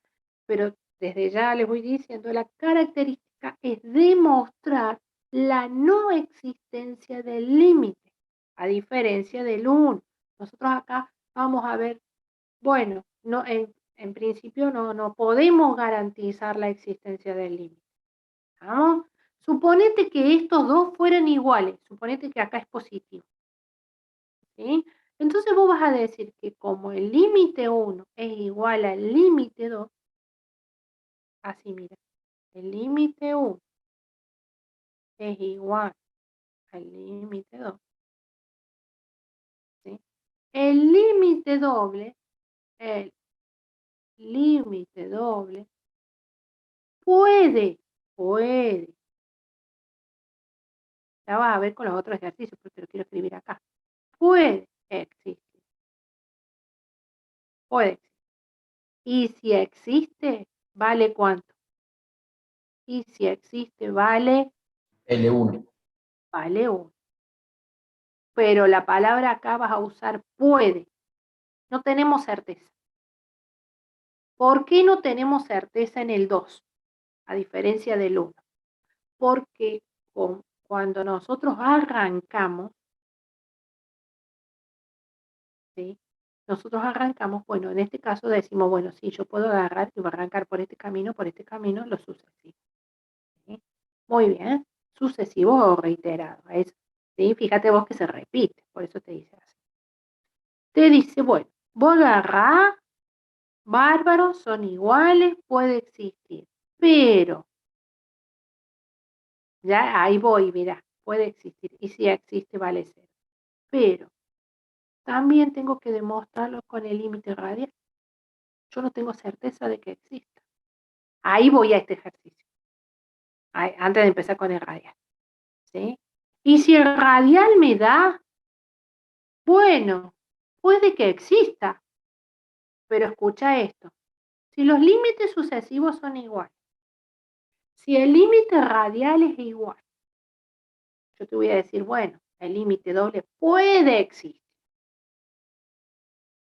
pero desde ya les voy diciendo, la característica es demostrar la no existencia del límite, a diferencia del 1. Nosotros acá vamos a ver, bueno, no, en principio no podemos garantizar la existencia del límite. ¿Vamos? Suponete que estos dos fueran iguales, suponete que acá es positivo. ¿Sí? Entonces vos vas a decir que como el límite 1 es igual al límite 2, así mira, el límite 1 es igual al límite 2, ¿sí? El límite doble puede, ya vas a ver con los otros ejercicios, porque lo quiero escribir acá, puede existir, puede existir. Y si existe, ¿vale cuánto? Y si existe, vale L1. 1. Pero la palabra acá vas a usar puede. No tenemos certeza. ¿Por qué no tenemos certeza en el 2? A diferencia del 1. Porque cuando nosotros arrancamos, ¿sí? Nosotros arrancamos, bueno, en este caso decimos, bueno, sí, yo puedo agarrar y voy a arrancar por este camino, lo sucesivo. ¿Sí? Muy bien. Sucesivo o reiterado. ¿Sí? Fíjate vos que se repite, por eso te dice así. Te dice, bueno, vos agarrás, bárbaros, son iguales, puede existir, pero, ya ahí voy, mira, puede existir, y si existe vale 0, pero también tengo que demostrarlo con el límite radial. Yo no tengo certeza de que exista. Ahí voy a este ejercicio, antes de empezar con el radial, ¿sí? Y si el radial me da, bueno, puede que exista, pero escucha esto, si los límites sucesivos son iguales, si el límite radial es igual, yo te voy a decir, bueno, el límite doble puede existir.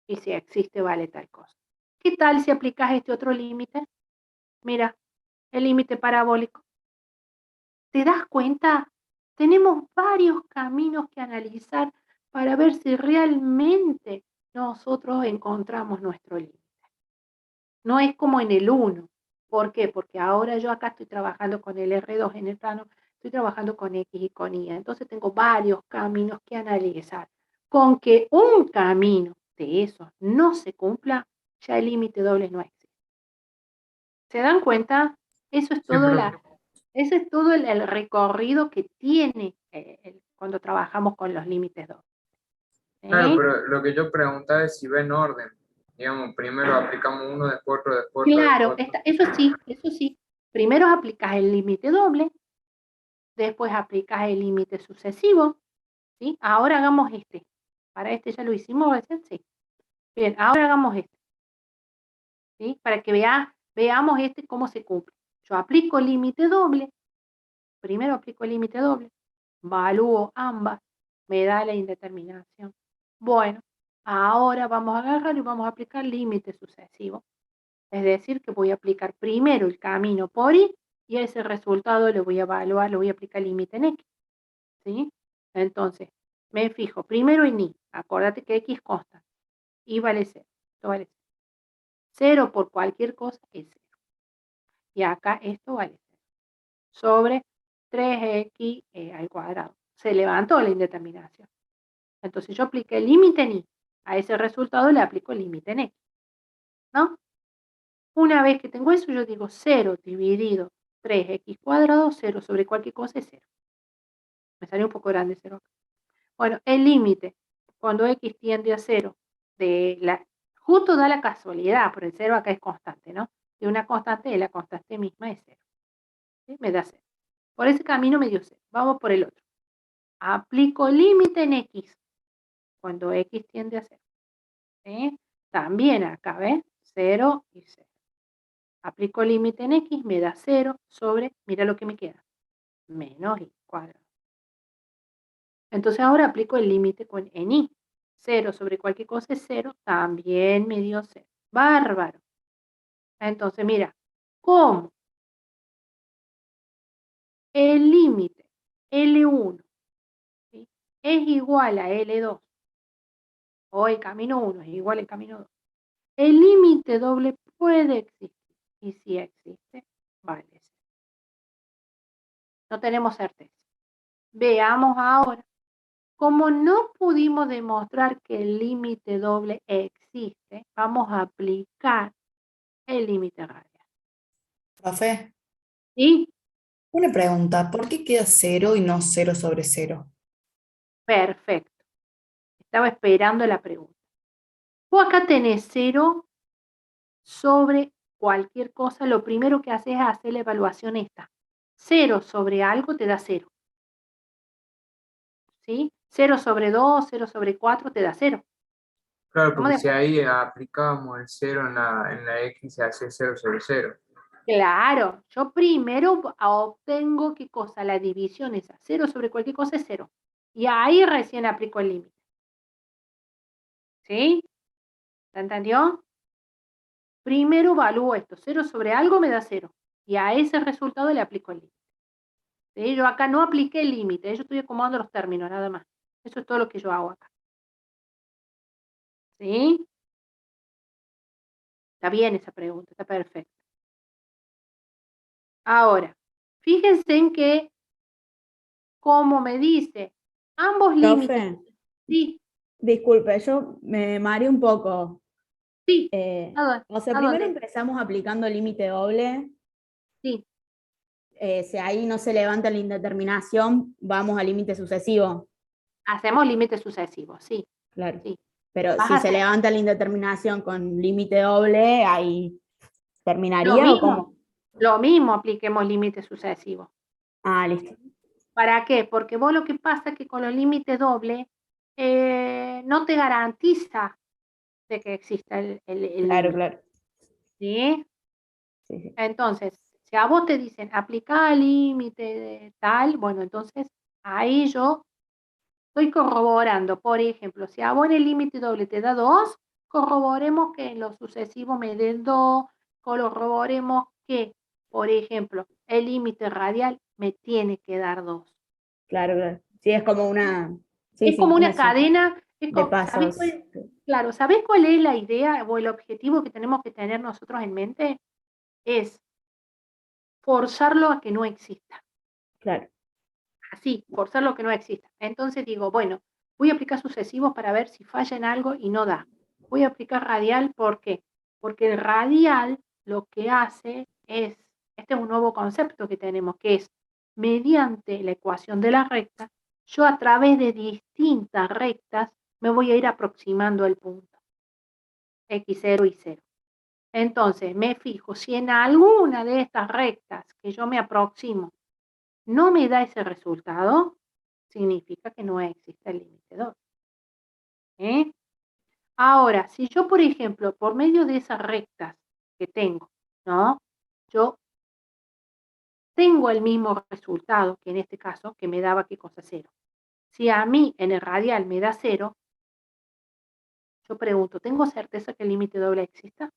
Y si existe, vale tal cosa. ¿Qué tal si aplicas este otro límite? Mira, el límite parabólico. ¿Te das cuenta? Tenemos varios caminos que analizar para ver si realmente nosotros encontramos nuestro límite. No es como en el 1. ¿Por qué? Porque ahora yo acá estoy trabajando con el R2 en el plano, estoy trabajando con X y con Y. Entonces tengo varios caminos que analizar. Con que un camino de esos no se cumpla, ya el límite doble no existe. ¿Se dan cuenta? Eso es todo, ese es todo el recorrido que tiene cuando trabajamos con los límites dobles. Claro, pero lo que yo preguntaba es si va en orden. Digamos, primero aplicamos uno, después otro, después otro, Claro, después otro. eso sí. Primero aplicas el límite doble, después aplicas el límite sucesivo, ¿sí? Ahora hagamos este. Para este ya lo hicimos recién, sí. Bien, ahora hagamos este, ¿sí? Para que veamos este cómo se cumple. Yo aplico el límite doble, primero aplico el límite doble, evalúo ambas, me da la indeterminación. Bueno, ahora vamos a agarrar y vamos a aplicar límite sucesivo. Es decir, que voy a aplicar primero el camino por y a ese resultado le voy a evaluar, le voy a aplicar límite en x, ¿sí? Entonces, me fijo primero en y, acordate que x consta, y vale 0, esto vale 0. 0 por cualquier cosa es 0. Y acá esto vale 0. Sobre 3x al cuadrado. Se levantó la indeterminación. Entonces yo apliqué el límite en y. A ese resultado le aplico el límite en x, ¿no? Una vez que tengo eso, yo digo 0 dividido 3x cuadrado, 0 sobre cualquier cosa es 0. Me salió un poco grande 0 acá. Bueno, el límite, cuando x tiende a 0, justo da la casualidad, por el 0 acá es constante, ¿no? De una constante, de la constante misma es 0. ¿Sí? Me da 0. Por ese camino me dio 0. Vamos por el otro. Aplico límite en x, cuando x tiende a 0. ¿Sí? También acá, ¿ves? 0 y 0. Aplico límite en x, me da 0 sobre, mira lo que me queda, menos y cuadrado. Entonces ahora aplico el límite en y. 0 sobre cualquier cosa es 0, también me dio 0. Bárbaro. Entonces, mira, ¿cómo? El límite L1, ¿sí?, es igual a L2, o el camino 1 es igual al camino 2. El límite doble puede existir, y si existe, vale 0. No tenemos certeza. Veamos ahora. Como no pudimos demostrar que el límite doble existe, vamos a aplicar el límite radial. Profe, ¿Sí? una pregunta, ¿por qué queda 0 y no 0 sobre 0? Perfecto. Estaba esperando la pregunta. Vos acá tenés 0 sobre cualquier cosa. Lo primero que haces es hacer la evaluación esta. 0 sobre algo te da 0. ¿Sí? 0 sobre 2, 0 sobre 4 te da 0. Claro, porque si ahí aplicábamos el 0 en la x, se hace 0 sobre 0. Claro, yo primero obtengo ¿qué cosa? La división esa. 0 sobre cualquier cosa es 0. Y ahí recién aplico el límite. ¿Sí? ¿Se entendió? Primero evalúo esto. 0 sobre algo me da 0. Y a ese resultado le aplico el límite. ¿Sí? Yo acá no apliqué el límite. Yo estoy acomodando los términos nada más. Eso es todo lo que yo hago acá. ¿Sí? Está bien esa pregunta. Está perfecto. Ahora, fíjense en que, como me dice, ambos límites. Profe, Sí, disculpe, yo me mareé un poco. sí. O sea, ¿A primero dónde? empezamos aplicando límite doble. Sí. Si ahí no se levanta la indeterminación, vamos al límite sucesivo. Hacemos límites sucesivos, sí. Claro. Sí. Pero Vas si a se hacer levanta la indeterminación con límite doble, ahí lo terminaría o cómo. mismo. Lo mismo apliquemos límites sucesivos. Ah, listo. ¿Para qué? Porque vos lo que pasa es que con los límites dobles no te garantiza de que exista el Claro, límite. claro. ¿Sí? Sí, sí. Entonces, si a vos te dicen aplicar límite de tal, bueno, entonces ahí yo estoy corroborando. Por ejemplo, si a vos en el límite doble te da 2, corroboremos que en lo sucesivo me den 2, corroboremos que, por ejemplo, el límite radial me tiene que dar 2. Claro, claro. Sí, es como una. Sí, Es como sí, una cadena, de ¿sabés pasos. Claro, ¿sabés cuál es la idea o el objetivo que tenemos que tener nosotros en mente? Es forzarlo a que no exista. Claro. Así, forzarlo a que no exista. Entonces digo, bueno, voy a aplicar sucesivos para ver si falla en algo y no da. Voy a aplicar radial, ¿por qué? Porque el radial lo que hace es, este es un nuevo concepto que tenemos, que es mediante la ecuación de la recta, yo a través de distintas rectas me voy a ir aproximando al punto, x0 y 0. Entonces me fijo si en alguna de estas rectas que yo me aproximo no me da ese resultado, significa que no existe el límite doble. ¿Eh? Ahora, si yo, por ejemplo, por medio de esas rectas que tengo, ¿no? Yo tengo el mismo resultado, que en este caso, que me daba qué cosa 0. Si a mí en el radial me da 0, yo pregunto, ¿tengo certeza que el límite doble exista?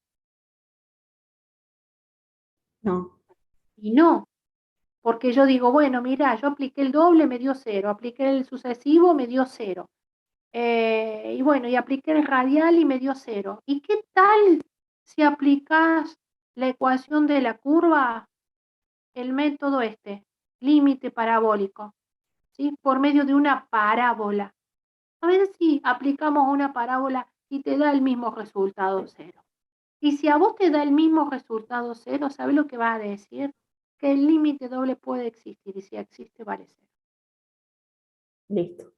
No. Y no, porque yo digo, bueno, mira, yo apliqué el doble, me dio 0, apliqué el sucesivo, me dio 0. Y bueno, y apliqué el radial y me dio 0. ¿Y qué tal si aplicas la ecuación de la curva, el método límite parabólico, ¿sí? Por medio de una parábola? A ver si aplicamos una parábola y te da el mismo resultado 0. Y si a vos te da el mismo resultado 0, ¿sabes lo que va a decir? Que el límite doble puede existir y si existe vale 0. Listo.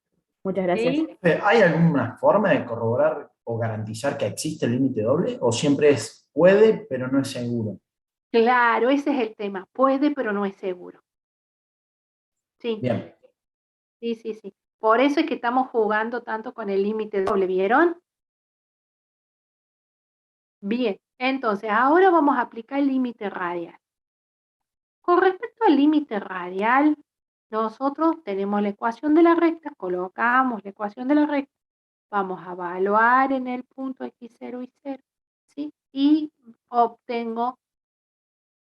Muchas gracias. ¿Sí? ¿Hay alguna forma de corroborar o garantizar que existe el límite doble? ¿O siempre es puede, pero no es seguro? Claro, ese es el tema. Puede, pero no es seguro. Sí, Bien. sí, sí, sí. Por eso es que estamos jugando tanto con el límite doble, ¿vieron? Bien, entonces ahora vamos a aplicar el límite radial. Con respecto al límite radial, nosotros tenemos la ecuación de la recta, colocamos la ecuación de la recta, vamos a evaluar en el punto x0 y 0, ¿sí? Y obtengo,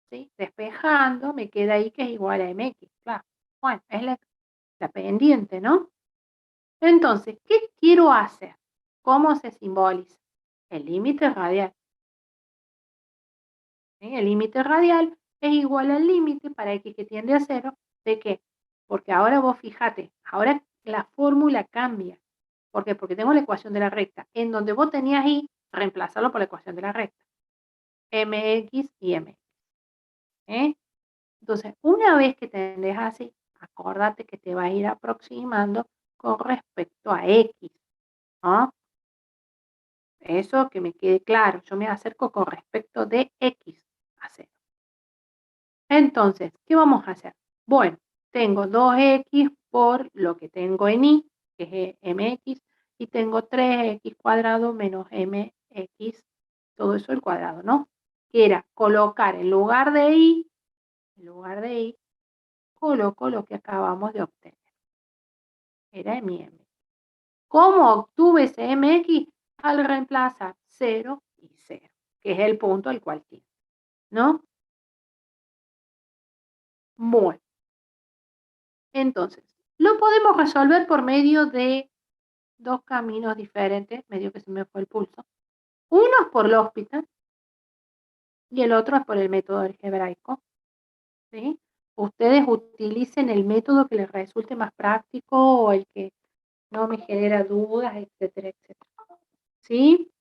¿sí? Despejando, me queda ahí que es igual a mx, claro. Bueno, es la pendiente, ¿no? Entonces, ¿qué quiero hacer? ¿Cómo se simboliza? El límite radial. ¿Sí? El límite radial es igual al límite para x que tiende a 0, ¿de qué? Porque ahora vos fíjate, ahora la fórmula cambia. ¿Por qué? Porque tengo la ecuación de la recta. En donde vos tenías y, reemplazarlo por la ecuación de la recta. mx y mx. ¿Eh? Entonces, una vez que tenés así, acordate que te va a ir aproximando con respecto a x, ¿no? Eso que me quede claro, yo me acerco con respecto de x a 0. Entonces, ¿qué vamos a hacer? Bueno, tengo 2x por lo que tengo en y, que es mx, y tengo 3x cuadrado menos mx, todo eso al cuadrado, ¿no? Que era colocar en lugar de y, coloco lo que acabamos de obtener. Era mi mx. ¿Cómo obtuve ese mx? Al reemplazar 0 y 0, que es el punto al cual tiene, ¿no? Bueno, entonces, lo podemos resolver por medio de dos caminos diferentes, medio que se me fue el pulso. Uno es por L'Hospital y el otro es por el método algebraico, ¿sí? Ustedes utilicen el método que les resulte más práctico o el que no me genera dudas, etcétera, etcétera. ¿Sí?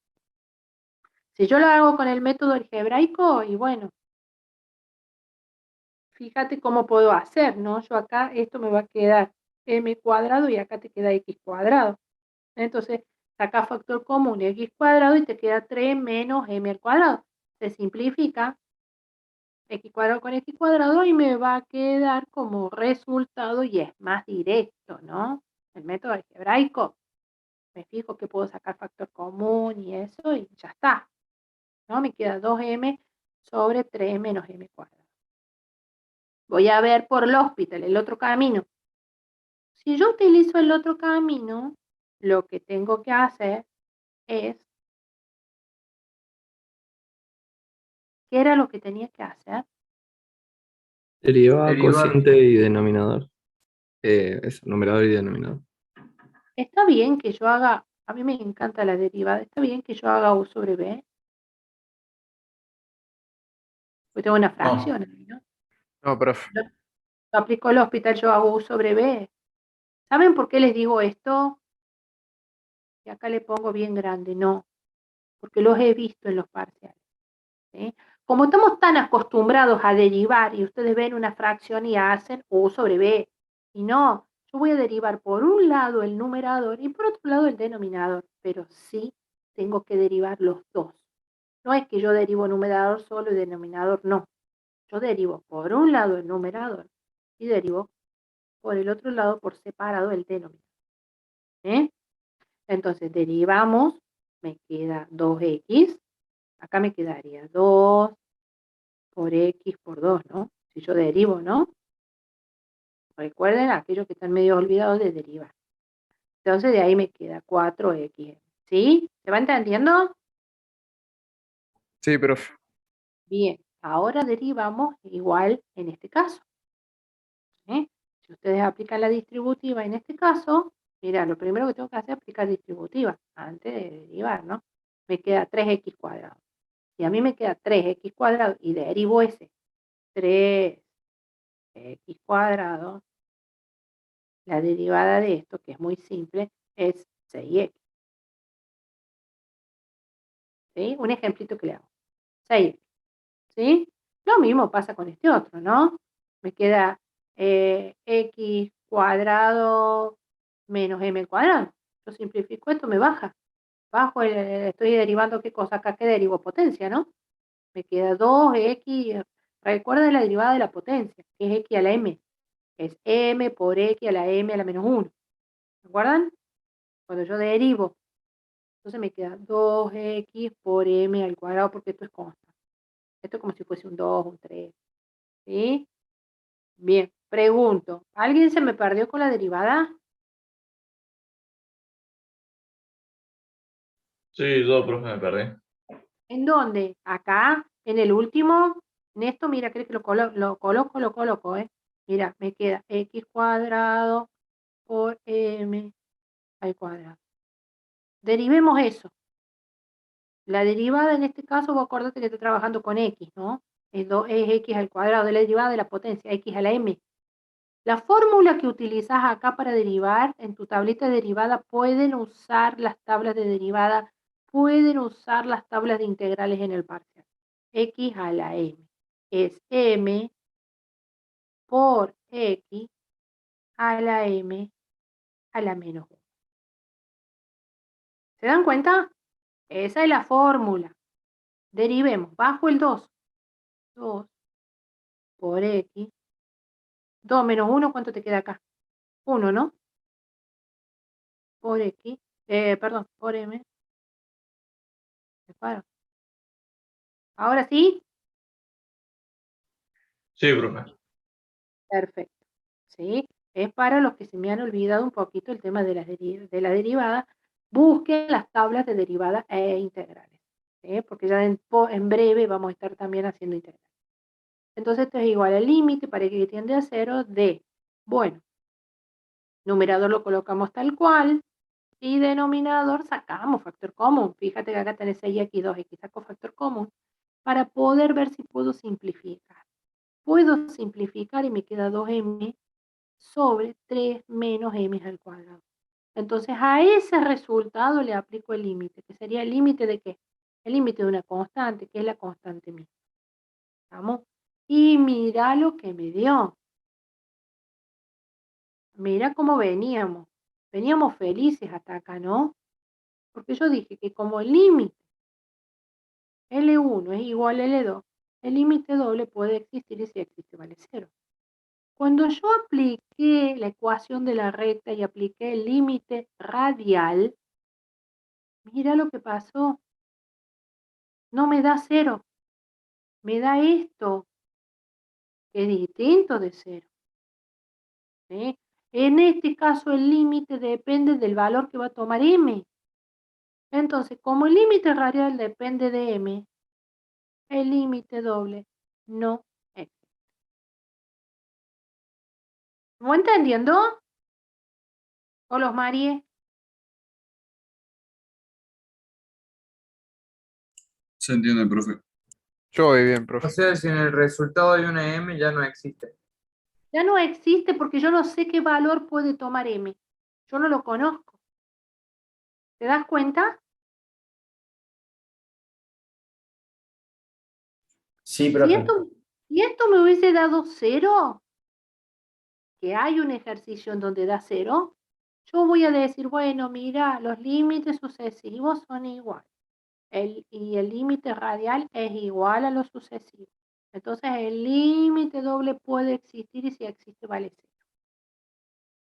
Si yo lo hago con el método algebraico, y bueno, fíjate cómo puedo hacer, ¿no? Yo acá, esto me va a quedar m cuadrado y acá te queda x cuadrado. Entonces, saca factor común x cuadrado y te queda 3 menos m al cuadrado. Se simplifica x cuadrado con x cuadrado y me va a quedar como resultado y es más directo, ¿no? El método algebraico, me fijo que puedo sacar factor común y eso y ya está, ¿no? Me queda 2m sobre 3 menos m cuadrado. Voy a ver por L'Hospital, el otro camino. Si yo utilizo el otro camino, lo que tengo que hacer es, ¿qué era lo que tenía que hacer? Derivar, Derivar. cociente y denominador. Eso, numerador y denominador. Está bien que yo haga, a mí me encanta la derivada, está bien que yo haga u sobre b, porque tengo una fracción ahí, ¿no? No, profe. Yo aplico el hospital, yo hago u sobre b. ¿Saben por qué les digo esto? Y acá le pongo bien grande, no, porque los he visto en los parciales, ¿sí? Como estamos tan acostumbrados a derivar y ustedes ven una fracción y hacen u sobre b, y no, yo voy a derivar por un lado el numerador y por otro lado el denominador, pero sí tengo que derivar los dos. No es que yo derivo numerador solo y denominador no. Yo derivo por un lado el numerador y derivo por el otro lado por separado el denominador. Entonces derivamos, me queda 2x, acá me quedaría 2 por x por 2, ¿no? Si yo derivo, ¿no? Recuerden aquellos que están medio olvidados de derivar. Entonces de ahí me queda 4x. ¿Sí? ¿Se va entendiendo? Sí, profe. Bien, ahora derivamos igual en este caso. Si ustedes aplican la distributiva en este caso, mira, lo primero que tengo que hacer es aplicar distributiva antes de derivar, ¿no? Me queda 3x cuadrado. Si a mí me queda 3x cuadrado y derivo ese 3x cuadrado, la derivada de esto, que es muy simple, es 6x. ¿Sí? Un ejemplito que le hago. 6x. ¿Sí? Lo mismo pasa con este otro, ¿no? Me queda x cuadrado menos m cuadrado. Yo simplifico esto, me baja. Bajo estoy derivando qué cosa acá, que derivo potencia, ¿no? Me queda 2x, recuerden la derivada de la potencia, que es x a la m. Es m por x a la m a la menos 1. ¿Se acuerdan? Cuando yo derivo, entonces me queda 2x por m al cuadrado, porque esto es constante. Esto es como si fuese un 2, un 3. ¿Sí? Bien, pregunto, ¿alguien se me perdió con la derivada? Sí, yo, profe, me perdí. ¿En dónde? Acá, en el último. En esto, mira, creo que lo coloco, ¿eh? Mira, me queda x cuadrado por m al cuadrado. Derivemos eso. La derivada en este caso, vos acordate que estoy trabajando con x, ¿no? Es x al cuadrado, de la derivada de la potencia, x a la m. La fórmula que utilizas acá para derivar, en tu tablita de derivada, pueden usar las tablas de derivada, pueden usar las tablas de integrales en el parcial. X a la m es m por x a la m a la menos 1. ¿Se dan cuenta? Esa es la fórmula. Derivemos, bajo el 2. 2 por x. 2 menos 1, ¿cuánto te queda acá? 1, ¿no? Por x, perdón, por m. Separo. Ahora sí. Sí, profe. Perfecto. ¿Sí? Es para los que se me han olvidado un poquito el tema de la derivada. Busquen las tablas de derivada e integrales. ¿Sí? Porque ya en breve vamos a estar también haciendo integrales. Entonces esto es igual al límite para x que tiende a 0 de, bueno, numerador lo colocamos tal cual y denominador sacamos factor común. Fíjate que acá tenés 6x, 2x, saco factor común para poder ver si puedo simplificar. Puedo simplificar y me queda 2m sobre 3 menos m al cuadrado. Entonces a ese resultado le aplico el límite, que sería el límite de ¿qué? El límite de una constante, que es la constante misma. ¿Estamos? Y mira lo que me dio. Mira cómo veníamos. Veníamos felices hasta acá, ¿no? Porque yo dije que como el límite L1 es igual a L2, el límite doble puede existir y si existe vale 0. Cuando yo apliqué la ecuación de la recta y apliqué el límite radial, mira lo que pasó. No me da 0, me da esto, que es distinto de 0. ¿Sí? En este caso el límite depende del valor que va a tomar m. Entonces, como el límite radial depende de m, el límite doble no existe. ¿Me entendiendo? ¿O los Marie? Se entiende, profe. Yo voy bien, O profe. sea, si en el resultado hay una m, ya no existe. Ya no existe porque yo no sé qué valor puede tomar m. Yo no lo conozco. ¿Te das cuenta? Sí, Si profe. esto me hubiese dado 0, que hay un ejercicio en donde da 0, yo voy a decir, bueno, mira, los límites sucesivos son iguales. Y el límite radial es igual a los sucesivos. Entonces el límite doble puede existir y si existe vale 0.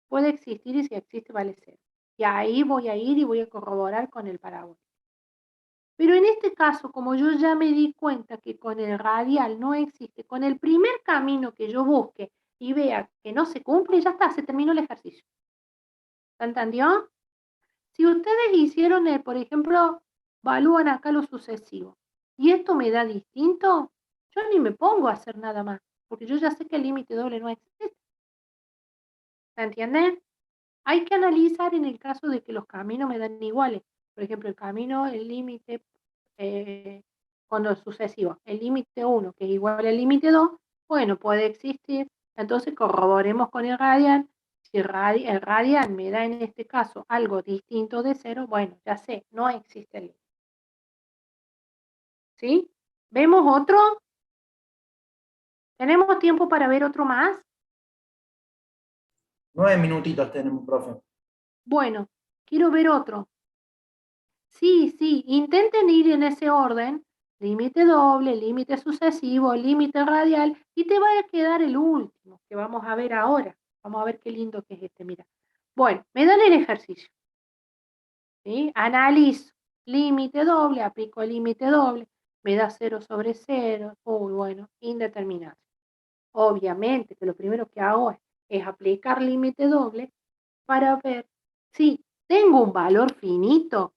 Puede existir y si existe vale 0. Y ahí voy a ir y voy a corroborar con el parábola. Pero en este caso, como yo ya me di cuenta que con el radial no existe, con el primer camino que yo busque y vea que no se cumple, ya está, se terminó el ejercicio. ¿Se entendió? Si ustedes hicieron, por ejemplo, evalúan acá lo sucesivo, y esto me da distinto, yo ni me pongo a hacer nada más, porque yo ya sé que el límite doble no existe. ¿Se entiende? Hay que analizar en el caso de que los caminos me dan iguales. Por ejemplo, el camino, el límite, con los sucesivos, el límite 1, que es igual al límite 2, bueno, puede existir. Entonces corroboremos con el radial. Si el radial me da en este caso algo distinto de 0, bueno, ya sé, no existe el límite. ¿Sí? ¿Vemos otro? ¿Tenemos tiempo para ver otro más? 9 minutitos tenemos, profe. Bueno, quiero ver otro. Sí, intenten ir en ese orden, límite doble, límite sucesivo, límite radial, y te va a quedar el último, que vamos a ver ahora. Vamos a ver qué lindo que es este, mira. Bueno, me dan el ejercicio. ¿Sí? Analizo, límite doble, aplico el límite doble, me da 0 sobre 0, uy, bueno, indeterminación. Obviamente que lo primero que hago es aplicar límite doble para ver si tengo un valor finito.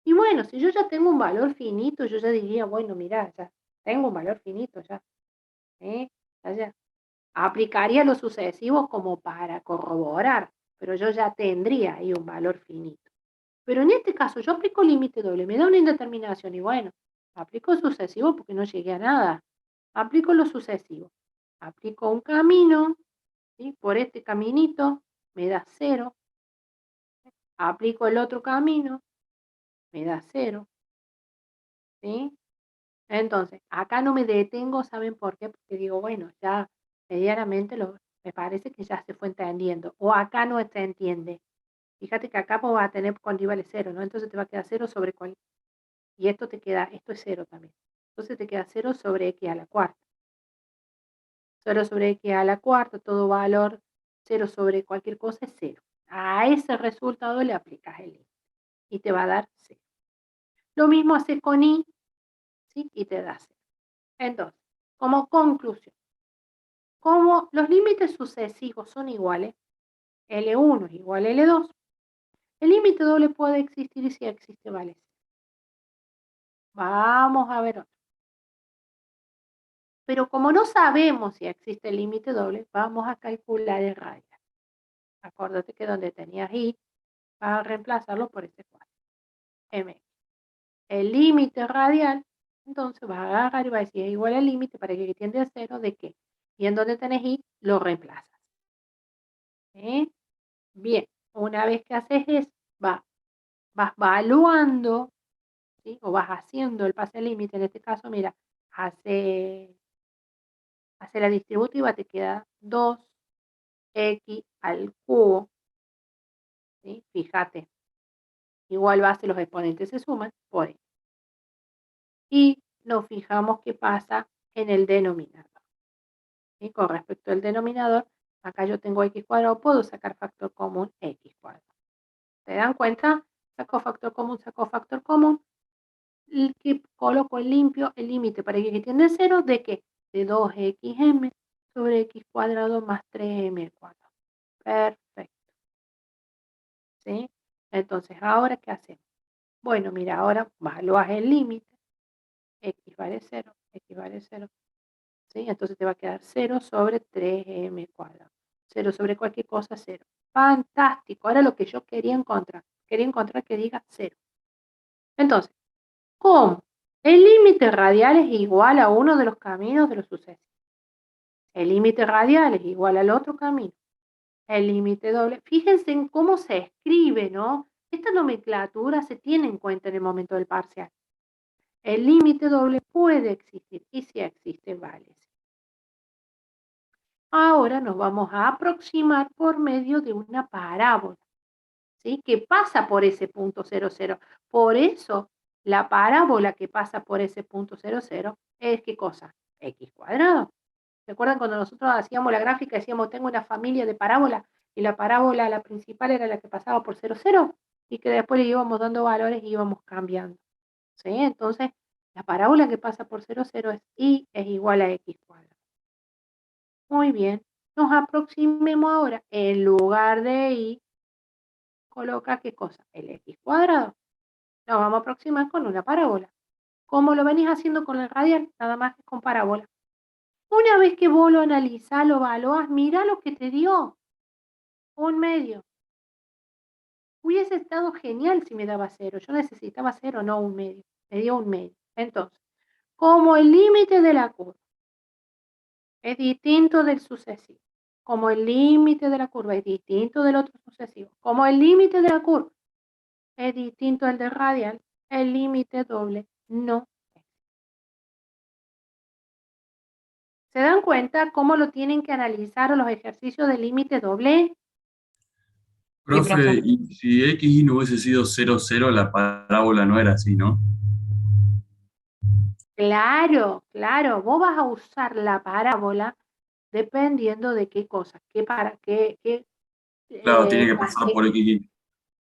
Y bueno, si yo ya tengo un valor finito, yo ya diría, bueno, mira, ya tengo un valor finito, ya. Ya. Aplicaría los sucesivos como para corroborar, pero yo ya tendría ahí un valor finito. Pero en este caso, yo aplico límite doble, me da una indeterminación y bueno, aplico sucesivo porque no llegué a nada. Aplico los sucesivos. Aplico un camino, ¿sí? Por este caminito me da 0. Aplico el otro camino, me da 0. ¿Sí? Entonces, acá no me detengo, ¿saben por qué? Porque digo, bueno, ya medianamente me parece que ya se fue entendiendo. O acá no se entiende. Fíjate que acá vos vas a tener cuando vale 0, ¿no? Entonces te va a quedar 0 sobre cuál. Y esto te queda, esto es 0 también. Entonces te queda 0 sobre x a la cuarta. 0 sobre x a la cuarta, todo valor 0 sobre cualquier cosa es 0. A ese resultado le aplicas el límite y te va a dar 0. Lo mismo haces con y, ¿sí? Y te da 0. Entonces, como conclusión, como los límites sucesivos son iguales, L1 es igual a L2, el límite doble puede existir y si existe vale 0. Vamos a ver otro. Pero como no sabemos si existe el límite doble, vamos a calcular el radial. Acuérdate que donde tenías y, vas a reemplazarlo por este cuadro. M. El límite radial, entonces vas a agarrar y vas a decir es igual al límite para que tiende a 0 de qué. Y en donde tenés y, lo reemplazas. Bien, una vez que haces eso, vas evaluando, ¿sí? O vas haciendo el pase límite. En este caso, mira, hace la distributiva, te queda 2x al cubo. ¿Sí? Fíjate, igual base, los exponentes se suman por x. Y nos fijamos qué pasa en el denominador. ¿Sí? Con respecto al denominador, acá yo tengo x cuadrado, puedo sacar factor común x cuadrado. ¿Se dan cuenta? Saco factor común, y que coloco el limpio, el límite para x que tiende a 0, ¿de qué? De 2xm sobre x cuadrado más 3m cuadrado. Perfecto. ¿Sí? Entonces, ¿ahora qué hacemos? Bueno, mira, ahora evalúas el límite, x vale 0, x vale 0. ¿Sí? Entonces te va a quedar 0 sobre 3m cuadrado. 0 sobre cualquier cosa, 0. Fantástico. Ahora lo que yo quería encontrar que diga 0. Entonces, ¿cómo? El límite radial es igual a uno de los caminos de los sucesos. El límite radial es igual al otro camino. El límite doble. Fíjense en cómo se escribe, ¿no? Esta nomenclatura se tiene en cuenta en el momento del parcial. El límite doble puede existir y si existe, vale. Ahora nos vamos a aproximar por medio de una parábola, ¿sí? Que pasa por ese punto 00. Por eso, la parábola que pasa por ese punto 00 es ¿qué cosa? X cuadrado. ¿Se acuerdan cuando nosotros hacíamos la gráfica, decíamos, tengo una familia de parábolas, y la parábola, la principal, era la que pasaba por 0, 0, y que después le íbamos dando valores y íbamos cambiando? ¿Sí? Entonces, la parábola que pasa por 0, 0 es y es igual a X cuadrado. Muy bien. Nos aproximemos ahora. En lugar de y, coloca ¿qué cosa? El X cuadrado. Nos vamos a aproximar con una parábola. Como lo venís haciendo con el radial, nada más que con parábola. Una vez que vos lo analizás, lo evaluás, mira lo que te dio. Un medio. Hubiese estado genial si me daba 0. Yo necesitaba 0, no un medio. Me dio un medio. Entonces, como el límite de la curva es distinto del sucesivo, como el límite de la curva es distinto del otro sucesivo, como el límite de la curva es distinto del de radial, el límite doble no. ¿Se dan cuenta cómo lo tienen que analizar los ejercicios de límite doble? Profe, y si x y no hubiese sido 0, 0, la parábola no era así, ¿no? Claro, claro, vos vas a usar la parábola dependiendo de qué cosa, Claro, tiene que pasar por x y.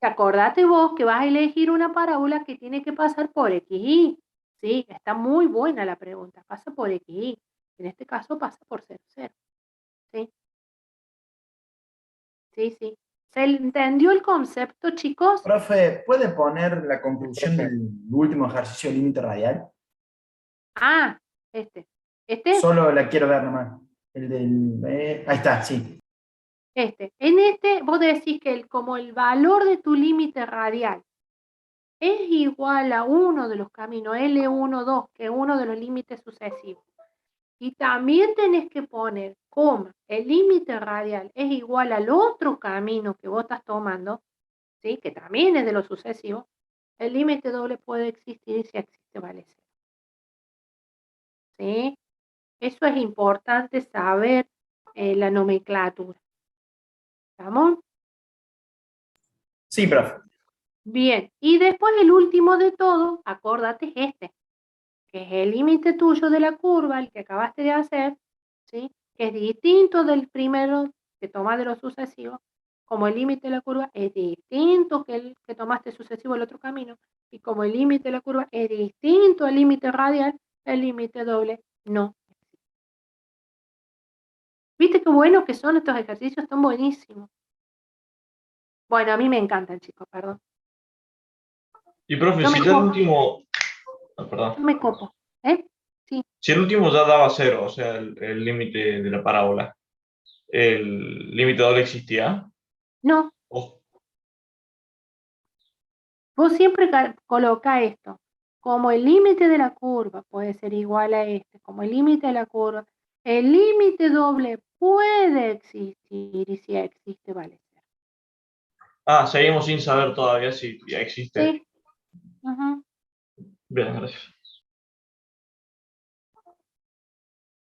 acordate vos que vas a elegir una parábola que tiene que pasar por XY. Sí, está muy buena la pregunta, pasa por XY. En este caso pasa por 0, 0. ¿Sí? Sí, sí. ¿Se entendió el concepto, chicos? Profe, ¿puede poner la conclusión del último ejercicio de límite radial? Ah, este. Solo la quiero ver nomás. El del... ahí está, sí. En este vos decís que como el valor de tu límite radial es igual a uno de los caminos L1, 2, que es uno de los límites sucesivos. Y también tenés que poner, coma, el límite radial es igual al otro camino que vos estás tomando, ¿sí? Que también es de lo sucesivo. El límite doble puede existir y si existe vale 0. ¿Sí? Eso es importante saber la nomenclatura. ¿Estamos? Sí, profe. Bien. Y después el último de todo, acordate, es este, que es el límite tuyo de la curva, el que acabaste de hacer, ¿sí? Que es distinto del primero que tomás de lo sucesivo, como el límite de la curva es distinto que el que tomaste sucesivo el otro camino, y como el límite de la curva es distinto al límite radial, el límite doble no. ¿Viste qué bueno que son estos ejercicios? Están buenísimos. Bueno, a mí me encantan, chicos, perdón. Y profe, Yo si me ya el copo, último, yo me copo, ¿eh? Sí, si el último ya daba 0, o sea, el límite de la parábola, ¿el límite doble existía? no, O- vos siempre coloca esto, como el límite de la curva puede ser igual a este, como el límite de la curva, el límite doble puede existir y si existe vale 0. seguimos sin saber todavía si ya existe. Sí, ujú, Bien, gracias.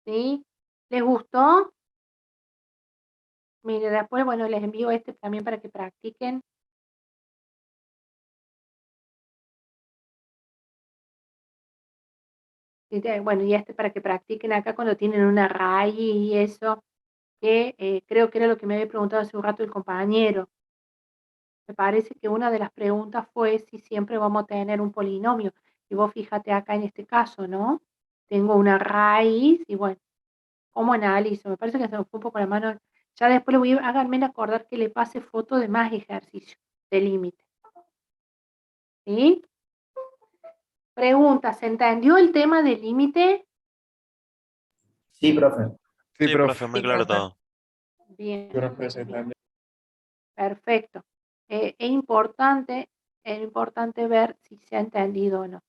sí. ¿Les gustó? Mire, después, bueno, les envío este también para que practiquen. Bueno, y este para que practiquen acá cuando tienen una raíz y eso, que creo que era lo que me había preguntado hace un rato el compañero. Me parece que una de las preguntas fue si siempre vamos a tener un polinomio. Y vos fíjate acá en este caso, ¿no? Tengo una raíz y bueno, ¿cómo analizo? Me parece que se me fue un poco la mano. Ya después le voy a háganme acordar que le pase foto de más ejercicios de límite. ¿Sí? Pregunta, ¿se entendió el tema del límite? Sí, profe. Sí, Sí, profe. profe, muy claro todo. Bien, Profe, se entendió. perfecto. Es importante ver si se ha entendido o no.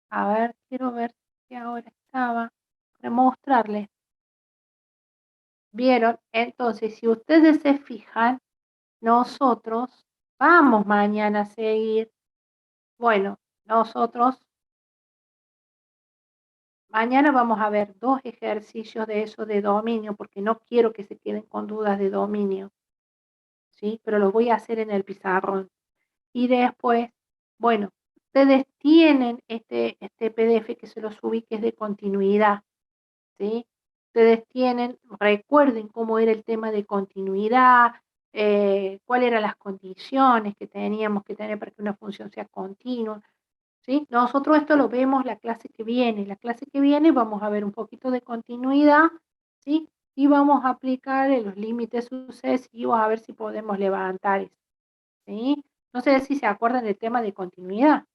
A ver, quiero ver si ahora estaba para mostrarles. ¿Vieron? Entonces, si ustedes se fijan, nosotros vamos mañana a seguir. Bueno, nosotros mañana vamos a ver 2 ejercicios de eso de dominio, porque no quiero que se queden con dudas de dominio, ¿sí? Pero los voy a hacer en el pizarrón. Y después, bueno, ustedes tienen este PDF que se los subí, que es de continuidad, ¿sí? Ustedes recuerden cómo era el tema de continuidad, cuáles eran las condiciones que teníamos que tener para que una función sea continua, ¿sí? Nosotros esto lo vemos la clase que viene. La clase que viene vamos a ver un poquito de continuidad, ¿sí? Y vamos a aplicar los límites sucesivos a ver si podemos levantar eso, ¿sí? No sé si se acuerdan del tema de continuidad.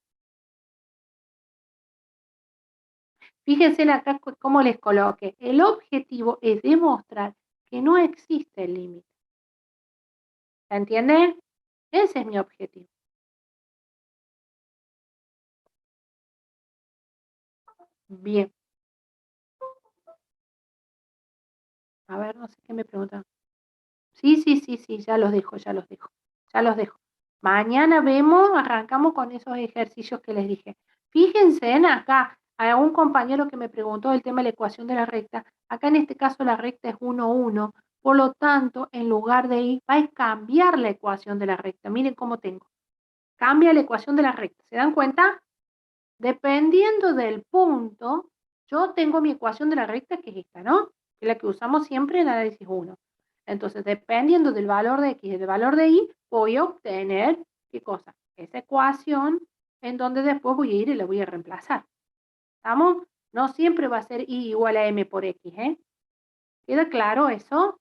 Fíjense acá cómo les coloqué. El objetivo es demostrar que no existe el límite. ¿Se entiende? Ese es mi objetivo. Bien. A ver, no sé qué me preguntan. Sí, ya los dejo. Mañana arrancamos con esos ejercicios que les dije. Fíjense acá, hay un compañero que me preguntó el tema de la ecuación de la recta. Acá en este caso la recta es 1, 1. Por lo tanto, en lugar de ir, va a cambiar la ecuación de la recta. Miren cómo tengo. Cambia la ecuación de la recta. ¿Se dan cuenta? Dependiendo del punto, yo tengo mi ecuación de la recta, que es esta, ¿no? Que es la que usamos siempre en análisis 1. Entonces, dependiendo del valor de x y del valor de y, voy a obtener, ¿qué cosa? Esa ecuación, en donde después voy a ir y la voy a reemplazar. ¿Estamos? No siempre va a ser y igual a m por x, ¿eh? ¿Queda claro eso?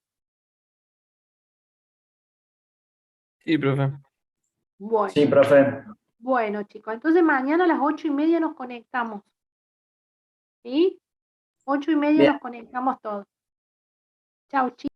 Sí, profe. Bueno. Sí, profe. Bueno, chicos, entonces mañana a las 8:30 nos conectamos. ¿Sí? 8:30 Bien. nos conectamos todos. Chau, chicos.